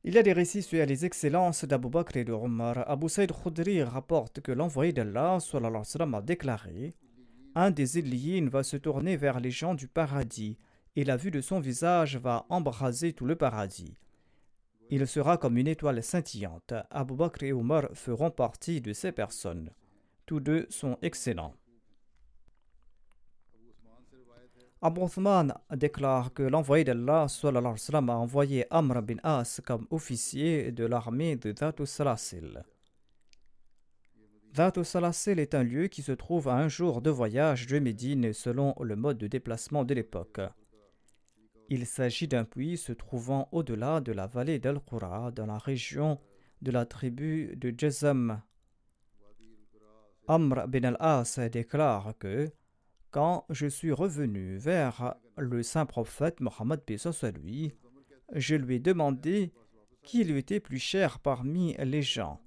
Il y a des récits sur les excellences d'Abu Bakr et de Omar. Abu Saïd Khudri rapporte que l'envoyé d'Allah sallallahu alayhi wa sallam a déclaré: Un des Illiyin va se tourner vers les gens du paradis et la vue de son visage va embraser tout le paradis. Il sera comme une étoile scintillante. Abu Bakr et Omar feront partie de ces personnes. Tous deux sont excellents. Abu Uthman déclare que l'envoyé d'Allah sallallahu alayhi wa sallam a envoyé Amr bin As comme officier de l'armée de Dhat Salasil. Dhat Salasil est un lieu qui se trouve à un jour de voyage de Médine selon le mode de déplacement de l'époque. Il s'agit d'un puits se trouvant au-delà de la vallée d'Al-Qura dans la région de la tribu de Jazam. Amr bin al-As déclare que quand je suis revenu vers le saint prophète Mohammed lui, je lui ai demandé qui lui était plus cher parmi les gens.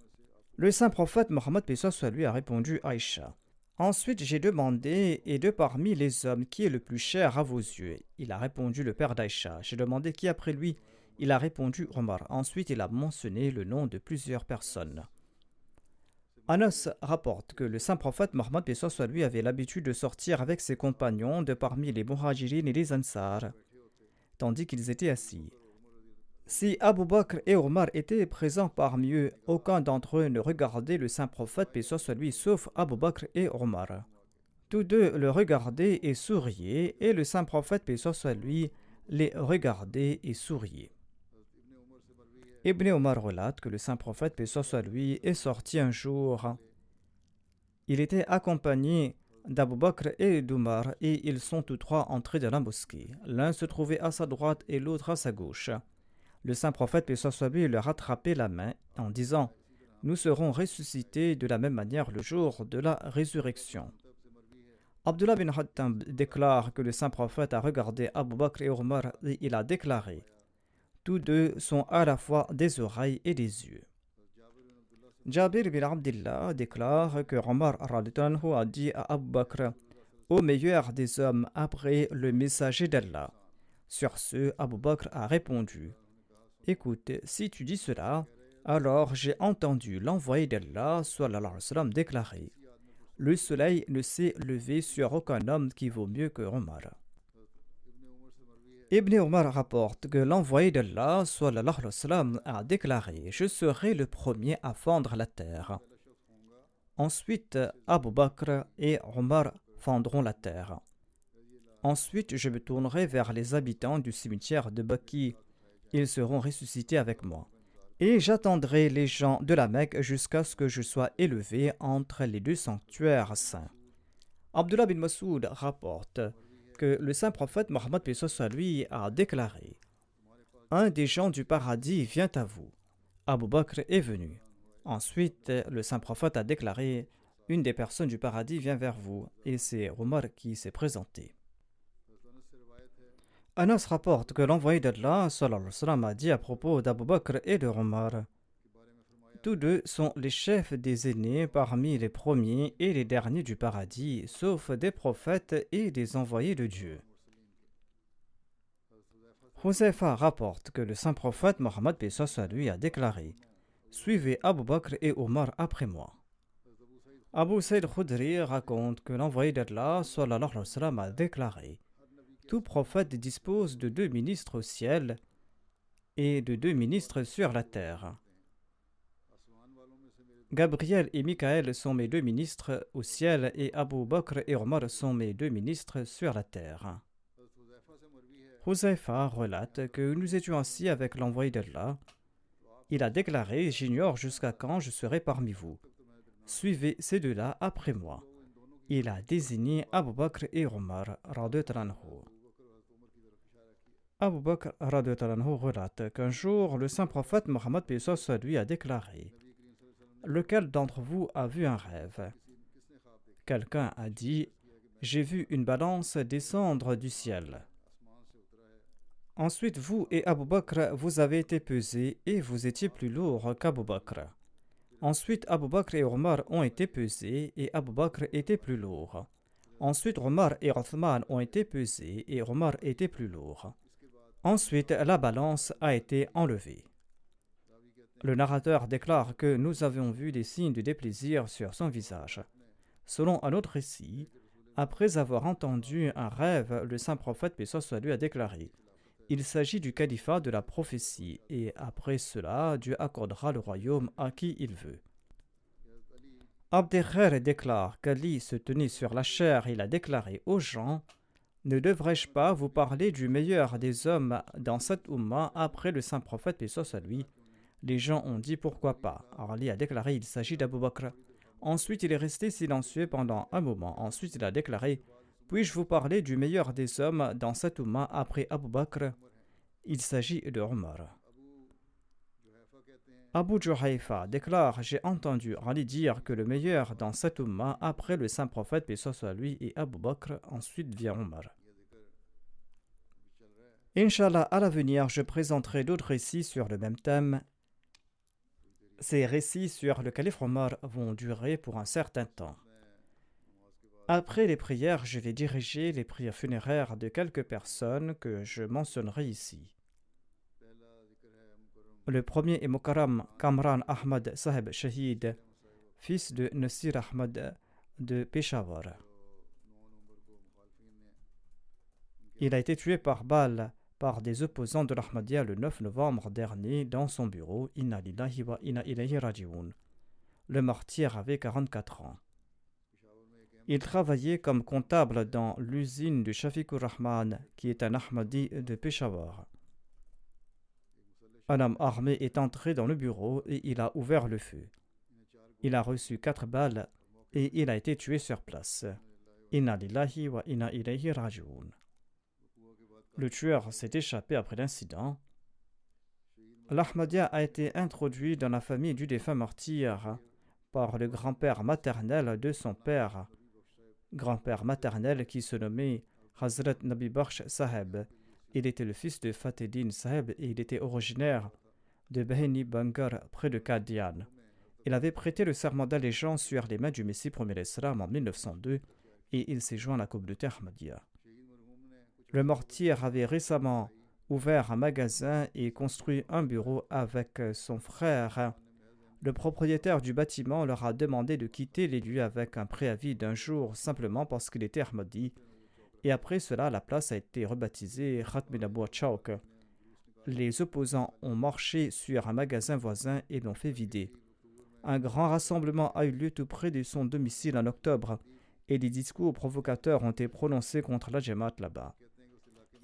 Le saint prophète Mohammed lui a répondu: Aïcha. Ensuite j'ai demandé: et de parmi les hommes, qui est le plus cher à vos yeux? Il a répondu: le père d'Aïcha. J'ai demandé qui après lui? Il a répondu: Omar. Ensuite il a mentionné le nom de plusieurs personnes. Anas rapporte que le saint prophète Mohammed lui avait l'habitude de sortir avec ses compagnons de parmi les Muhajirin et les Ansar. tandis qu'ils étaient assis. Si Abu Bakr et Omar étaient présents parmi eux, aucun d'entre eux ne regardait le saint prophète, paix soit sur lui, sauf Abu Bakr et Omar. Tous deux le regardaient et souriaient, et le saint prophète, paix soit sur lui, les regardait et souriait. Ibn Omar relate que le saint prophète, paix soit sur lui, est sorti un jour. Il était accompagné d'Abu Bakr et d'Omar, et ils sont tous trois entrés dans la mosquée. L'un se trouvait à sa droite et l'autre à sa gauche. Le saint prophète, paix soit sur lui, leur attrapait la main en disant « Nous serons ressuscités de la même manière le jour de la résurrection. » Abdullah bin Hattam déclare que le saint prophète a regardé Abu Bakr et Omar et il a déclaré « Tous deux sont à la fois des oreilles et des yeux. » Jabir bin Abdullah déclare que Omar a dit à Abu Bakr « Ô meilleur des hommes après le messager d'Allah. » Sur ce, Abu Bakr a répondu « Écoute, si tu dis cela, alors j'ai entendu l'envoyé d'Allah sallallahu alayhi wa sallam déclarer « Le soleil ne s'est levé sur aucun homme qui vaut mieux que Omar. » Ibn Omar rapporte que l'envoyé d'Allah sallallahu alayhi wa sallam a déclaré « Je serai le premier à fendre la terre. » Ensuite, Abu Bakr et Omar fendront la terre. Ensuite, je me tournerai vers les habitants du cimetière de Baki. Ils seront ressuscités avec moi. Et j'attendrai les gens de la Mecque jusqu'à ce que je sois élevé entre les deux sanctuaires saints. Abdullah bin Mas'ud rapporte que le saint prophète Mohammed lui a déclaré « Un des gens du paradis vient à vous. » Abu Bakr est venu. Ensuite, le saint prophète a déclaré « Une des personnes du paradis vient vers vous. » Et c'est Omar qui s'est présenté. Anas rapporte que l'envoyé d'Allah sallallahu alayhi wa sallam a dit à propos d'Abu Bakr et de Omar « Tous deux sont les chefs des aînés parmi les premiers et les derniers du paradis, sauf des prophètes et des envoyés de Dieu. » Huzaifa rapporte que le saint prophète Mohammed lui a déclaré « Suivez Abu Bakr et Omar après moi. » Abu Saïd Khudri raconte que l'envoyé d'Allah sallallahu alayhi wa sallam a déclaré « Tout prophète dispose de 2 ministres au ciel et de 2 ministres sur la terre. Gabriel et Michaël sont mes 2 ministres au ciel et Abu Bakr et Omar sont mes 2 ministres sur la terre. » Huzaifa relate que nous étions assis avec l'envoyé d'Allah. Il a déclaré « J'ignore jusqu'à quand je serai parmi vous. Suivez ces 2-là après moi. » Il a désigné Abu Bakr et Omar radhiyallahu anhu. Abu Bakr radhiyallahu anhu relate qu'un jour, le saint prophète Mohammed lui a déclaré « Lequel d'entre vous a vu un rêve ?» Quelqu'un a dit « J'ai vu une balance descendre du ciel. » Ensuite, vous et Abu Bakr, vous avez été pesés et vous étiez plus lourd qu'Abu Bakr. Ensuite, Abu Bakr et Omar ont été pesés et Abu Bakr était plus lourd. Ensuite, Omar et Othman ont été pesés et Omar était plus lourd. Ensuite, la balance a été enlevée. Le narrateur déclare que nous avions vu des signes de déplaisir sur son visage. Selon un autre récit, après avoir entendu un rêve, le saint prophète paix soit lui a déclaré « Il s'agit du califat de la prophétie et après cela, Dieu accordera le royaume à qui il veut. » Abderrer déclare qu'Ali se tenait sur la chair et il a déclaré aux gens « Ne devrais-je pas vous parler du meilleur des hommes dans cette Ummah après le saint prophète paix soit lui ?» Les gens ont dit « Pourquoi pas ?» Ali a déclaré « Il s'agit d'Abu Bakr. » Ensuite, il est resté silencieux pendant un moment. Ensuite, il a déclaré « Puis-je vous parler du meilleur des hommes dans cette Ummah après Abu Bakr ?» Il s'agit de Omar. Abu Juhayfa déclare « J'ai entendu Ali dire que le meilleur dans cette Ummah après le saint prophète paix soit lui et Abu Bakr, ensuite vient Omar. » Inch'Allah, à l'avenir, je présenterai d'autres récits sur le même thème. Ces récits sur le calife Omar vont durer pour un certain temps. Après les prières, je vais diriger les prières funéraires de quelques personnes que je mentionnerai ici. Le premier est Mukarram Kamran Ahmad Saheb Shahid, fils de Nasir Ahmad de Peshawar. Il a été tué par balle par des opposants de l'Ahmadiyya le 9 novembre dernier dans son bureau. Inna lillahi wa inna ilayhi raji'un. Le martyr avait 44 ans. Il travaillait comme comptable dans l'usine de Shafiqur Rahman, qui est un Ahmadi de Peshawar. Un homme armé est entré dans le bureau et il a ouvert le feu. Il a reçu 4 balles et il a été tué sur place. Inna lillahi wa inna ilayhi raji'un. Le tueur s'est échappé après l'incident. L'Ahmadiyya a été introduit dans la famille du défunt martyr par le grand-père maternel de son père, grand-père maternel qui se nommait Hazrat Nabi Bakhsh Saheb. Il était le fils de Fateddin Saheb et il était originaire de Behni Bangar près de Qadian. Il avait prêté le serment d'allégeance sur les mains du Messie premier l'Islam en 1902 et il s'est joint à la communauté Ahmadiyya. Le martyr avait récemment ouvert un magasin et construit un bureau avec son frère. Le propriétaire du bâtiment leur a demandé de quitter les lieux avec un préavis d'1 jour simplement parce qu'il était Ahmadi. Et après cela, la place a été rebaptisée Khatmin Abou Chowk. Les opposants ont marché sur un magasin voisin et l'ont fait vider. Un grand rassemblement a eu lieu tout près de son domicile en octobre et des discours provocateurs ont été prononcés contre la Jamaat là-bas.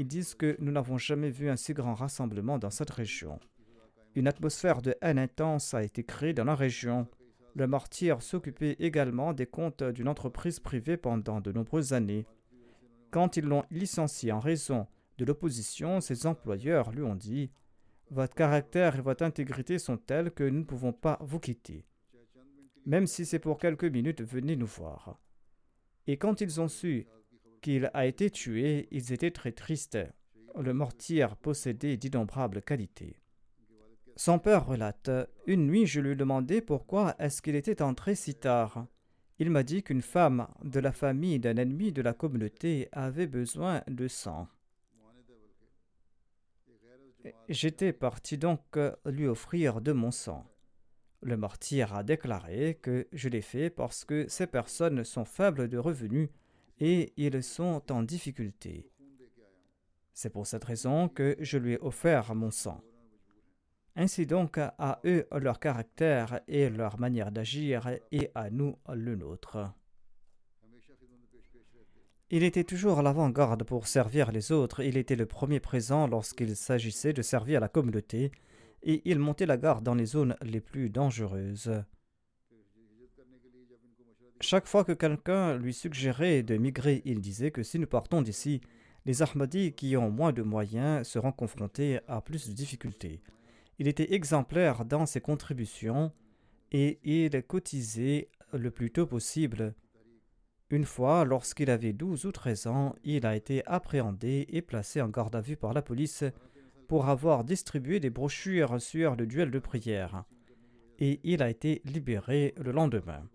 Ils disent que nous n'avons jamais vu un si grand rassemblement dans cette région. Une atmosphère de haine intense a été créée dans la région. Le martyr s'occupait également des comptes d'une entreprise privée pendant de nombreuses années. Quand ils l'ont licencié en raison de l'opposition, ses employeurs lui ont dit « Votre caractère et votre intégrité sont tels que nous ne pouvons pas vous quitter. Même si c'est pour quelques minutes, venez nous voir. » Et quand ils ont su qu'il a été tué, ils étaient très tristes. Le martyr possédait d'innombrables qualités. Son père relate « Une nuit, je lui ai demandé pourquoi est-ce qu'il était entré si tard. Il m'a dit qu'une femme de la famille d'un ennemi de la communauté avait besoin de sang. J'étais parti donc lui offrir de mon sang. Le martyr a déclaré que je l'ai fait parce que ces personnes sont faibles de revenus et ils sont en difficulté. C'est pour cette raison que je lui ai offert mon sang. Ainsi donc, à eux leur caractère et leur manière d'agir et à nous le nôtre. Il était toujours à l'avant-garde pour servir les autres. Il était le premier présent lorsqu'il s'agissait de servir la communauté et il montait la garde dans les zones les plus dangereuses. Chaque fois que quelqu'un lui suggérait de migrer, il disait que si nous partons d'ici, les Ahmadis qui ont moins de moyens seront confrontés à plus de difficultés. Il était exemplaire dans ses contributions et il cotisait le plus tôt possible. Une fois, lorsqu'il avait 12 ou 13 ans, il a été appréhendé et placé en garde à vue par la police pour avoir distribué des brochures sur le duel de prière. Et il a été libéré le lendemain.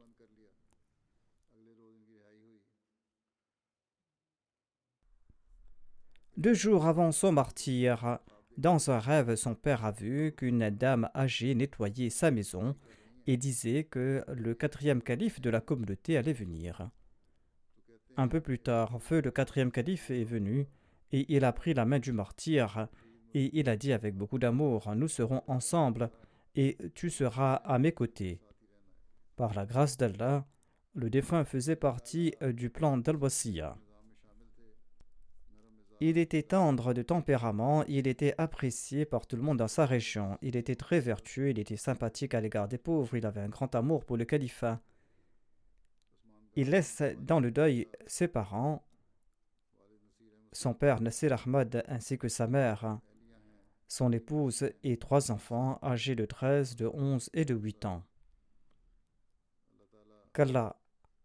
Deux jours avant son martyre, dans un rêve, son père a vu qu'une dame âgée nettoyait sa maison et disait que le 4e calife de la communauté allait venir. Un peu plus tard, feu le 4e calife est venu et il a pris la main du martyr et il a dit avec beaucoup d'amour « Nous serons ensemble et tu seras à mes côtés. » Par la grâce d'Allah, le défunt faisait partie du plan d'Al-Wasiyya. Il était tendre de tempérament, il était apprécié par tout le monde dans sa région. Il était très vertueux, il était sympathique à l'égard des pauvres, il avait un grand amour pour le califat. Il laisse dans le deuil ses parents, son père Nasir Ahmad ainsi que sa mère, son épouse et 3 enfants âgés de 13, de 11 et de 8 ans. Qu'Allah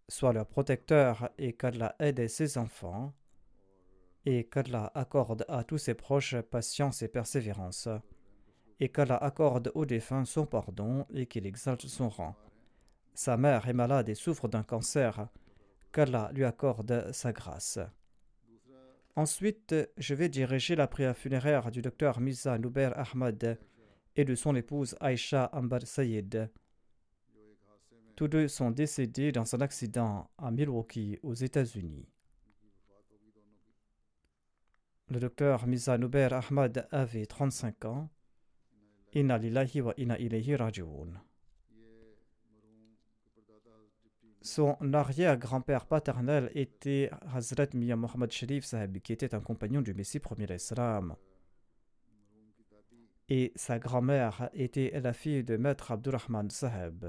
soit leur protecteur et qu'Allah aide ses enfants et qu'Allah accorde à tous ses proches patience et persévérance et qu'Allah accorde aux défunts son pardon et qu'il exalte son rang. Sa mère est malade et souffre d'un cancer, qu'Allah lui accorde sa grâce. Ensuite, je vais diriger la prière funéraire du docteur Mirza Nubair Ahmad et de son épouse Aisha Ambar Sayed. Tous deux sont décédés dans un accident à Milwaukee, aux États-Unis. Le docteur Mirza Nouber Ahmad avait 35 ans. Inna lillahi wa inna ilayhi raji'un. Son arrière-grand-père paternel était Hazrat Mian Muhammad Sharif Sahib, qui était un compagnon du Messie premier l'Islam. Et sa grand-mère était la fille de Maître Abdurrahman Sahib.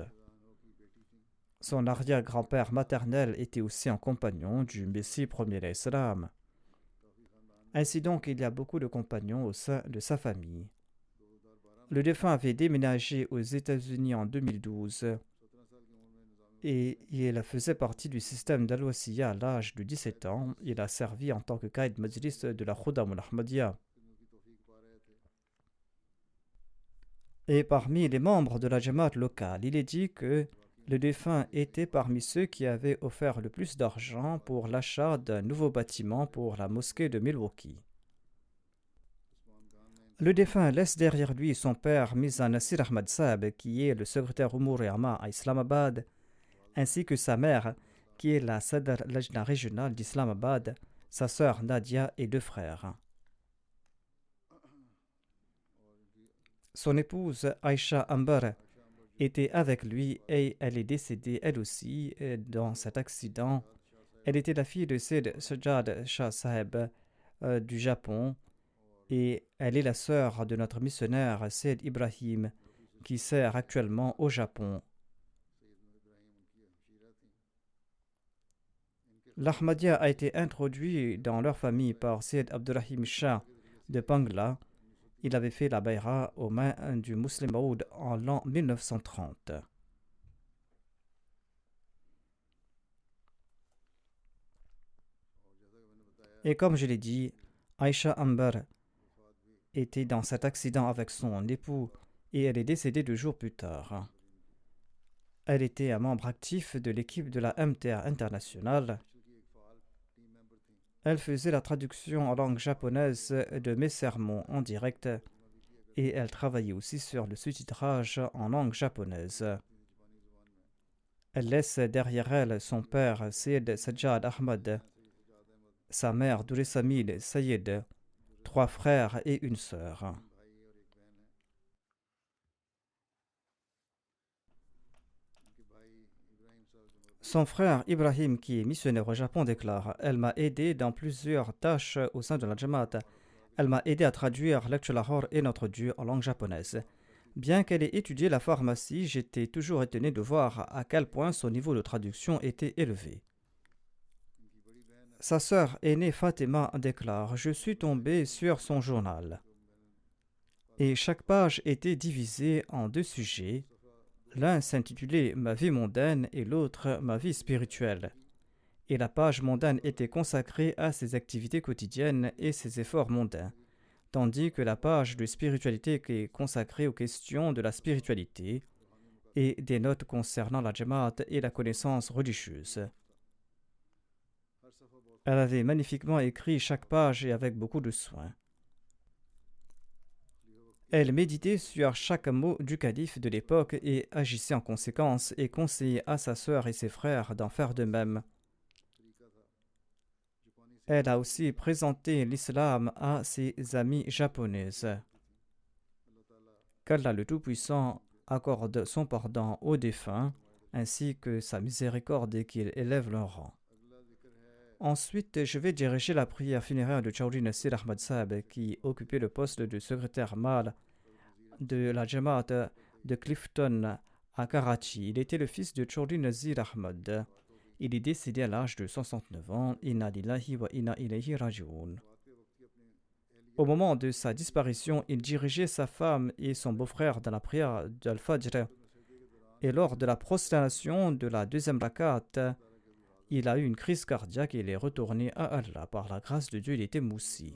Son arrière-grand-père maternel était aussi un compagnon du Messie premier l'Islam. Ainsi donc, il y a beaucoup de compagnons au sein de sa famille. Le défunt avait déménagé aux États-Unis en 2012 et il faisait partie du système d'Al-Wasiya à l'âge de 17 ans. Il a servi en tant que Qaïd Majlis de la Khudam al-Ahmadiyya. Et parmi les membres de la Jamaat locale, il est dit que le défunt était parmi ceux qui avaient offert le plus d'argent pour l'achat d'un nouveau bâtiment pour la mosquée de Milwaukee. Le défunt laisse derrière lui son père Mirza Nasir Ahmad Saab, qui est le secrétaire Umur et Amma à Islamabad, ainsi que sa mère, qui est la Sadr Lajna régionale d'Islamabad, sa sœur Nadia et 2 frères. Son épouse Aisha Ambar était avec lui et elle est décédée elle aussi dans cet accident. Elle était la fille de Sayyid Sajjad Shah Sahib du Japon et elle est la sœur de notre missionnaire Sayyid Ibrahim qui sert actuellement au Japon. L'Ahmadiyya a été introduit dans leur famille par Sayyid Abdurrahim Shah de Bangla. Il avait fait la bayra aux mains du Muslim Maud en l'an 1930. Et comme je l'ai dit, Aisha Ambar était dans cet accident avec son époux et elle est décédée 2 jours plus tard. Elle était un membre actif de l'équipe de la MTR internationale. Elle faisait la traduction en langue japonaise de mes sermons en direct et elle travaillait aussi sur le sous-titrage en langue japonaise. Elle laisse derrière elle son père Sayyid Sajjad Ahmad, sa mère Duresamil Sayed, 3 frères et une sœur. Son frère Ibrahim, qui est missionnaire au Japon, déclare: Elle m'a aidé dans plusieurs tâches au sein de la Jamaat. Elle m'a aidé à traduire Lecture Lahore et Notre Dieu en langue japonaise. Bien qu'elle ait étudié la pharmacie, j'étais toujours étonné de voir à quel point son niveau de traduction était élevé. Sa sœur aînée Fatima déclare: Je suis tombé sur son journal. Et chaque page était divisée en 2 sujets. L'un s'intitulait Ma vie mondaine et l'autre Ma vie spirituelle. Et la page mondaine était consacrée à ses activités quotidiennes et ses efforts mondains, tandis que la page de spiritualité est consacrée aux questions de la spiritualité et des notes concernant la Jamaat et la connaissance religieuse. Elle avait magnifiquement écrit chaque page et avec beaucoup de soin. Elle méditait sur chaque mot du calife de l'époque et agissait en conséquence et conseillait à sa sœur et ses frères d'en faire de même. Elle a aussi présenté l'islam à ses amies japonaises. Qu'Allah le Tout-Puissant accorde son pardon aux défunts ainsi que sa miséricorde et qu'il élève leur rang. Ensuite, je vais diriger la prière funéraire de Chaudhry Nasir Ahmad Saab, qui occupait le poste de secrétaire mâle de la Jamaat de Clifton à Karachi. Il était le fils de Chaudhry Nasir Ahmad. Il est décédé à l'âge de 69 ans. Inna lillahi wa inna ilayhi raji'un. Au moment de sa disparition, il dirigeait sa femme et son beau-frère dans la prière d'Al-Fajr. Et lors de la prosternation de la 2e rakat, il a eu une crise cardiaque et il est retourné à Allah. Par la grâce de Dieu, il était moussi.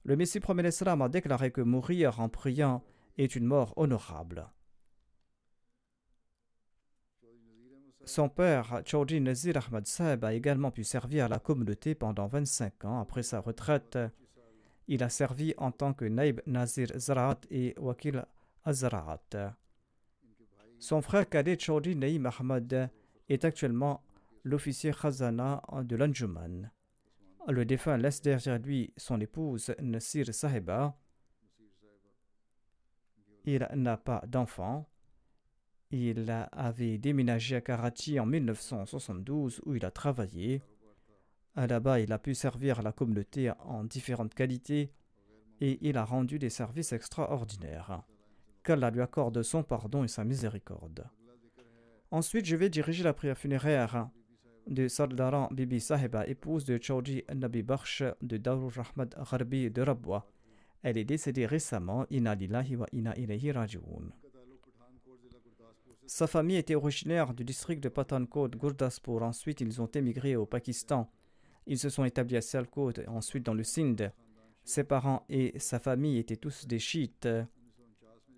Le Messie premier l'Islam a déclaré que mourir en priant est une mort honorable. Son père, Chaudhry Nasir Ahmad Saab, a également pu servir la communauté pendant 25 ans. Après sa retraite, il a servi en tant que Naïb Nazir Zaraat et Wakil Azraat. Son frère cadet Chaudhry Naïm Ahmad est actuellement l'officier Khazana de l'Anjuman. Le défunt laisse derrière lui son épouse Nasir Sahiba. Il n'a pas d'enfant. Il avait déménagé à Karachi en 1972 où il a travaillé. Là-bas, il a pu servir la communauté en différentes qualités et il a rendu des services extraordinaires. Qu'Allah lui accorde son pardon et sa miséricorde. Ensuite, je vais diriger la prière funéraire de Sardaran Bibi Sahiba, épouse de Chaudhry Nabi Bakhsh de Darul Rahmat Gharbi de Rabwa. Elle est décédée récemment. Inna lillahi wa inna ilayhi raji'un. Sa famille était originaire du district de Pathankot, Gurdaspur. Ensuite, ils ont émigré au Pakistan. Ils se sont établis à Sialkot, ensuite dans le Sindh. Ses parents et sa famille étaient tous des chiites.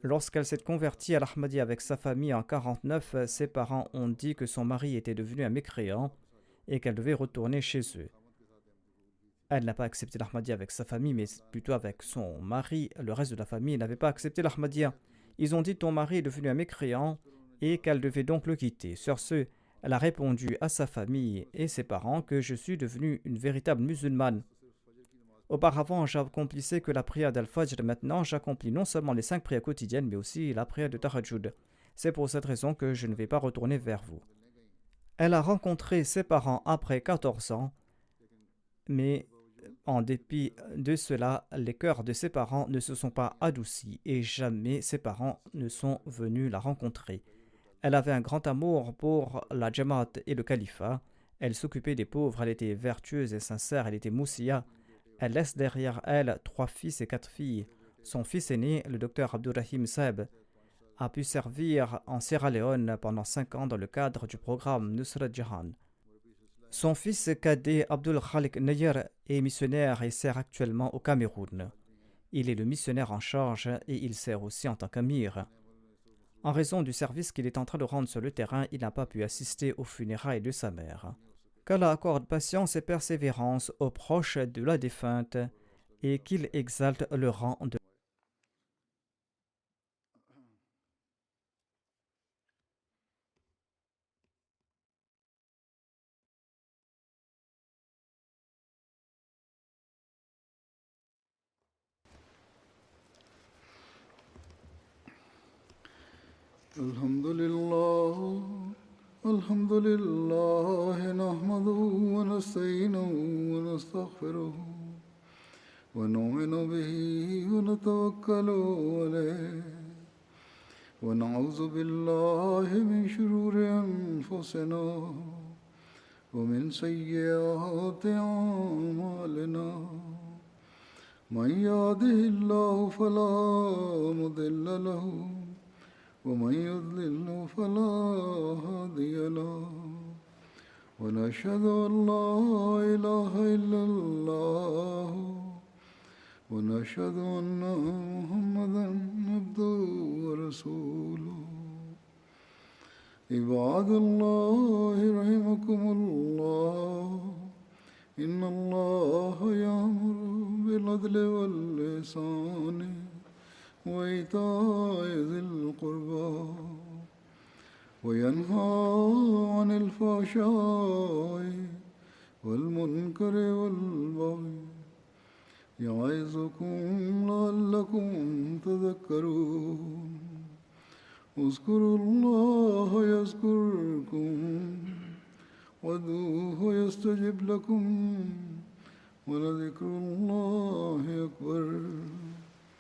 Lorsqu'elle s'est convertie à l'Ahmadiyya avec sa famille en 1949, ses parents ont dit que son mari était devenu un mécréant et qu'elle devait retourner chez eux. Elle n'a pas accepté l'Ahmadiyya avec sa famille, mais plutôt avec son mari. Le reste de la famille n'avait pas accepté l'Ahmadiyya. Ils ont dit ton mari est devenu un mécréant et qu'elle devait donc le quitter. Sur ce, elle a répondu à sa famille et ses parents que je suis devenue une véritable musulmane. Auparavant, j'accomplissais que la prière d'Al-Fajr. Maintenant, j'accomplis non seulement les 5 prières quotidiennes, mais aussi la prière de Tahajjud. C'est pour cette raison que je ne vais pas retourner vers vous. Elle a rencontré ses parents après 14 ans, mais en dépit de cela, les cœurs de ses parents ne se sont pas adoucis et jamais ses parents ne sont venus la rencontrer. Elle avait un grand amour pour la Jamaat et le califat. Elle s'occupait des pauvres, elle était vertueuse et sincère, elle était moussia. Elle laisse derrière elle 3 fils et 4 filles. Son fils aîné, le docteur Abdurrahim Saeb, a pu servir en Sierra Leone pendant 5 ans dans le cadre du programme Nusrat Jahan. Son fils cadet Abdul Khalik Nayer est missionnaire et sert actuellement au Cameroun. Il est le missionnaire en charge et il sert aussi en tant qu'amir. En raison du service qu'il est en train de rendre sur le terrain, il n'a pas pu assister aux funérailles de sa mère. Qu'Allah accorde patience et persévérance aux proches de la défunte et qu'il exalte le rang de الحمد لله نحمده ونستعينه ونستغفره ونؤمن به ونتوكل عليه ونعوذ بالله من شرور أنفسنا ومن سيئات أعمالنا من يهده الله فلا مضل له ومن يضلل فلا هادي له ونشهد أن لا إله إلا الله ونشهد أن محمدا عبده ورسوله عباد الله رحمكم الله إن الله يأمر بالعدل والإحسان وإيتاء ذي القربى وينهى عن الفحشاء والمنكر والبغي يعظكم لعلكم تذكرون اذكروا الله يذكركم وادعوه يستجب لكم ولذكر الله أكبر